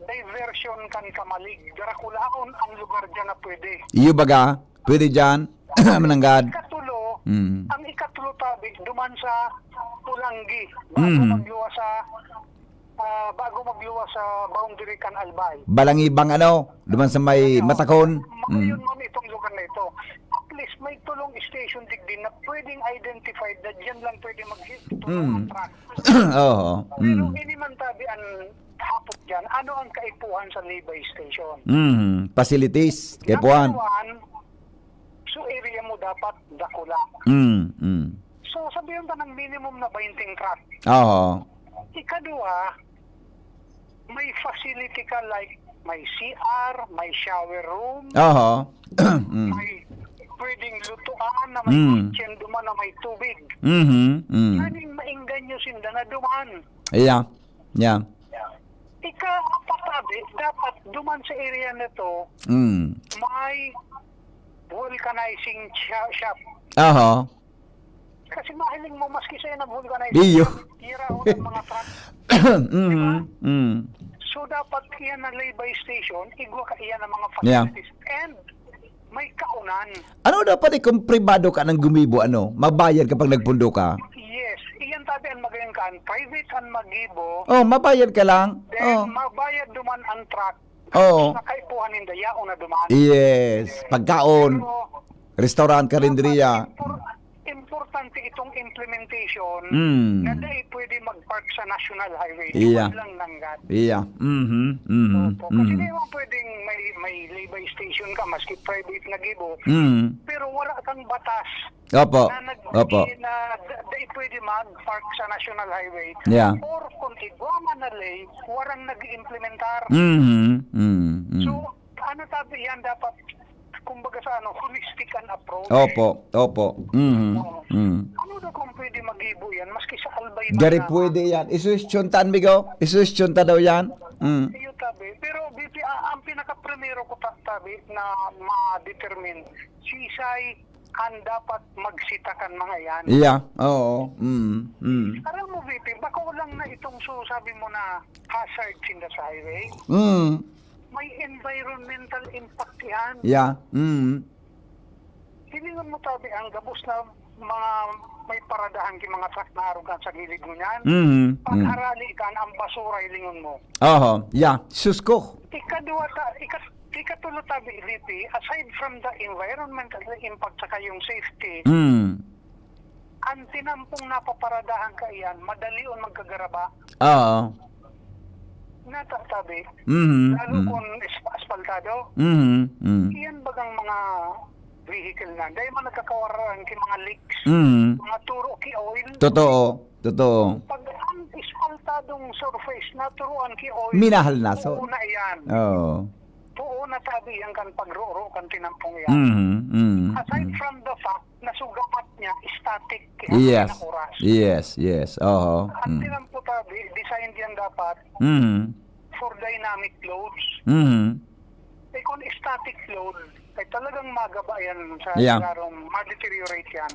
diversion kan kamalig. Darakulaon ang lugar dyan na pwede. Iyo baga, pwede dyan. Mananggad. Ikatulo, Mm. ang ikatulo tabi, duman sa Pulanggi. Bago magluwa sa boundary kan Albay. Balangibang duman sa may Matakon. Ngayon ma'am itong lugar na ito. At least may tulong station digdin na pwedeng identified na dyan lang pwede mag-tulong ang truck. Oo. Pero hindi man tabi ang hapot dyan, ano ang kaipuhan sa lay-by station? Facilities. Kay Puan. Number one, so area mo dapat dakula. So sabihin ba ng minimum na 20 truck? Oo. Ikadua, may facility ka like may CR, may shower room, Oo. may pwedeng lutuan na may kitchen duman na may tubig. Kaning maingganyo sinda na duman. Yeah. Ikapatabi, dapat duman sa area na to, may vulcanizing shop. Oo. Kasi mahiling mo maski sa'yo na vulcanizing Iyo. shop, tira ho ng mga truck. So dapat iyan na lay-by station, igwa ka iyan ng mga facilities. And may kaunan. Ano dapat kung pribado ka ng gumibo, mabayad kapag nagpundo ka? Yes, iyan tabi ang magayon ka, private ang magibo. Oh, mabayad ka lang. Then mabayad duman ang truck. Oo. Nakaipuhan ng dayao na duman. Yes. Pagkaon. Restaurant, karinderiya. Importante itong implementation na dahil pwede mag-park sa National Highway. Iya. Lang nanggat. Iya. Kasi di mo pwedeng may lay-by station ka maski private na gibo. Pero wala kang batas. Opo. Na dahil pwede mag-park sa National Highway. Yeah. Or kung igwa na lay, warang nag-implementar. So, ano tabi yan dapat kumbaga sa holistic an approach. Opo. Ano daw kung pwede mag-ibo yan maski sa Albay man Gari na- pwede yan. Isusyuntan, Bigo. Isusyunta daw yan. Iyo tabi. Pero BP, ang pinaka-primero ko tabi na ma-determine, sisay ang dapat magsitakan mga yan. Iya. Oo. Alam mo BP, bako lang na itong sabi mo na hazard sinda sa highway, may environmental impact yan. Yeah. Hilingon mo tabi ang gabos na mga may paradahan ki mga truck na arugan sa gilid mo niyan. Pag-arali ka ang basura hilingon mo. Oo. Yeah. Susko. Ikatulo tabi VP, aside from the environmental impact sa kayong safety, ang tinampong napaparadahan ka iyan, madali on magkagaraba. Oo. Natatabi. Lalo kung asfaltado. Iyan bagang mga vehicle na. Dahil man nagkakawaran ki mga leaks. Mga turo ki oil. Totoo. Pag ang asfaltadong surface na turuan ki oil. Minahal na. So. Puuna iyan. Oo. Puuna tabi yan kan pagroro kan tinampong iyan. Aside from the fact na sugapat niya static Yes. na oras. Yes. Oo. Ang tinampo tabi, design diyan dapat for dynamic loads. Eh kung static load, ay talagang magabayan sa larong ma-deteriorate yan.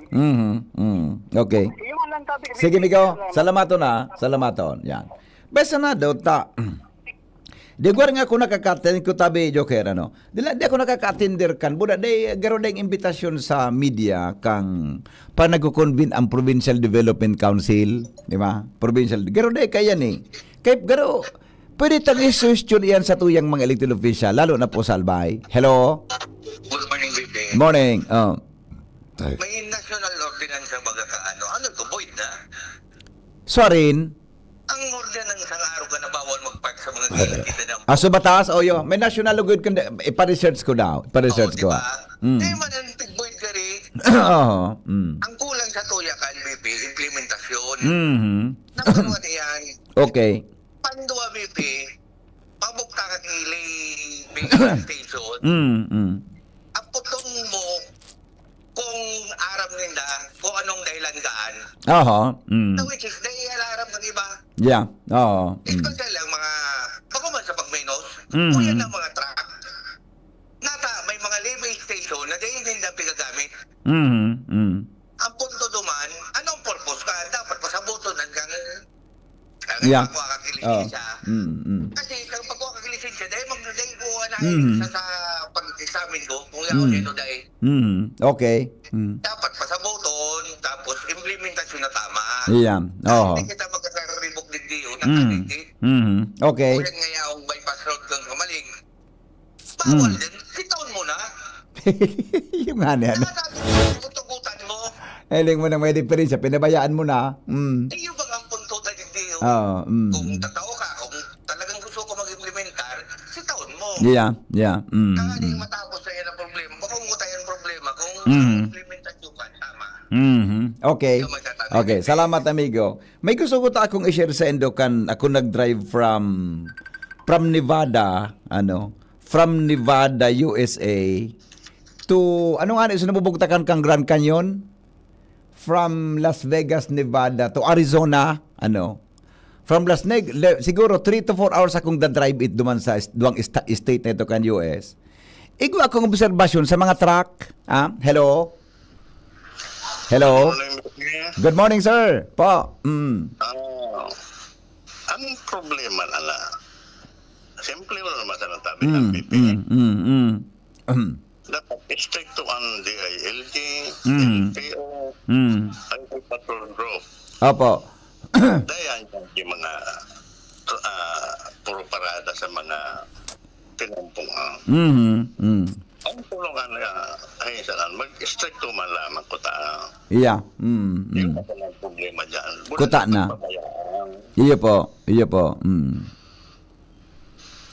Okay. Yung lang tabi. Sige, Migo. Salamaton. Yan. Besa na daw ta. Di ko nga ako nakakatin ko tabi Joker ano. Di ako nakakatindir kan buda day garo day imbitasyon sa media kang pa nagko-convene ang Provincial Development Council, di ba? Provincial garo day kaya ni. Kay garo pwede tang i-question iyan sa tuyang mga elected official lalo na po sa Albay. Hello. Good morning, baby. Morning. May national ordinance ang mga kaano. Ano to, void na? Sorry. Ang ordinance ang araw ka na bawal mag-park sa mga kita ng... Aso batas o yo, may national good kun ipa-research ko daw. Ipa-research ko. Di man ang tig-void ka rin. Oo. Ang kulang sa tuyakan, baby, implementasyon. Mhm. Naman yan. Okay. Pandua, baby, pabukta ka kili may station. Ang putong mo, kung aram nila, kung anong dahilan kaan. Aha. Which is, dahil alarm ng iba. Yeah. Oo. Especially lang mga, bako man sa pagmenos, Mhm. o yan ang mga truck. Nata, may mga levy station na dahil hindi na pigagamit. Ang punto duman, anong purpose ka? Dapat pasabuton hanggang Yeah. pagkuha ka kilisensya. Kasi kung pagkuha ka kilisensya, dahil magdaday ko sa pag-examine ko, kung yaon nito dahil. Okay. Dapat pasabuton, tapos implementasyon na tama. Yeah. Oo. Hindi kita magkasaribok din diyo, Okay. Kung yan nga yung bypass road kang kamaling, bawal din, sitaon mo na. Yung nga niyan. Tugutan mo. Eling mo na may diferensya, pinabayaan mo na. Iyo ba ang punto tayo diyo? Oo. Kung tatao ka, kung talagang gusto ko mag-implementar, sitaon mo. Yeah. Yeah. Hindi matapos sa yan ang problema. Baka mo tayo ang problema kung implementasyon ka, tama. Okay. Okay, salamat amigo. May gusto ko ta akong i-share sa endo kan ako nag-drive from Nevada, from Nevada, USA to ano nga isa nabubugtakan kang Grand Canyon from Las Vegas, Nevada to Arizona, from siguro 3 to 4 hours akong da-drive it duman sa duang state nito kan US. Igo akong obserbasyon sa mga truck. Hello. Hello. Good morning, sir. Po. Ang problema nala, simple mo naman sa natabi ng BP. Dapat stricto ang DILG, LTO, Patrol Group. Opo. Dayan yung mga puro parada sa mga pinampungan. Ang tulungan ay saan, mag-stricto man lamang ko ta. Yeah. Yung mga problema dyan. Kuta na. Iyo po.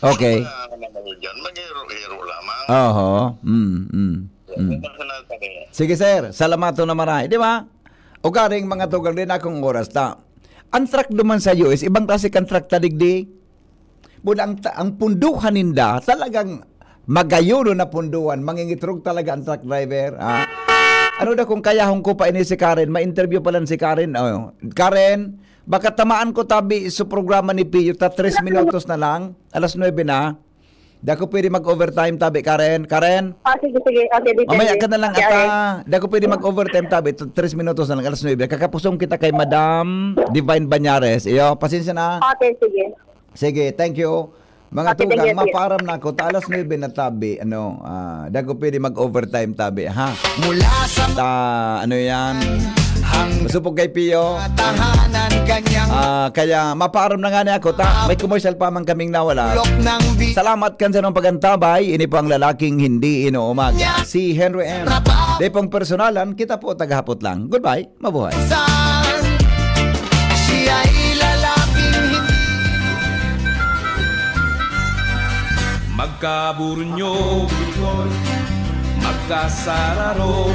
Okay. Mag-hero lamang. Oho. Sige sir, salamato na maray. Di ba? O garing mga tugang din akong oras ta. Ang truck duman sa US, ibang klase kan truck tadigdi. Bula ang punduhan ninda, talagang magayuno na punduan. Mangingitrog talaga ang truck driver. Ano da kung kayahong ko pa ini si Karen, ma-interview pa lang si Karen. Karen, baka tamaan ko tabi sa programa ni Pio, 3 minutos na lang, alas 9 na. Dako pwede mag-overtime tabi, Karen. Karen? Sige. Okay, Mamaya ka na lang ata. Dako pwede mag-overtime tabi, 3 minutos na lang, alas 9. Kakapusong kita kay Madam Divine Banyares. Iyo, pasensya na. Okay, sige. Sige, thank you. Mga Okay, tugang, thank you. maparam na ako. Alas 9 na tabi. Dako pwede mag-overtime tabi, ha? Mula sa Ano yan? Masupog kay Pio. tahanan kanyang Kaya maparam na nga niya ako. May commercial pa man kaming nawala. lok ng Salamat kan sa nung pagantabay. Ini po ang lalaking hindi inuumag. Si Henry M. Di pong personalan, kita po tagahapot lang. Goodbye. Mabuhay. bisan. Siya'y lalaking hindi Magkaburunyo, magkasararo,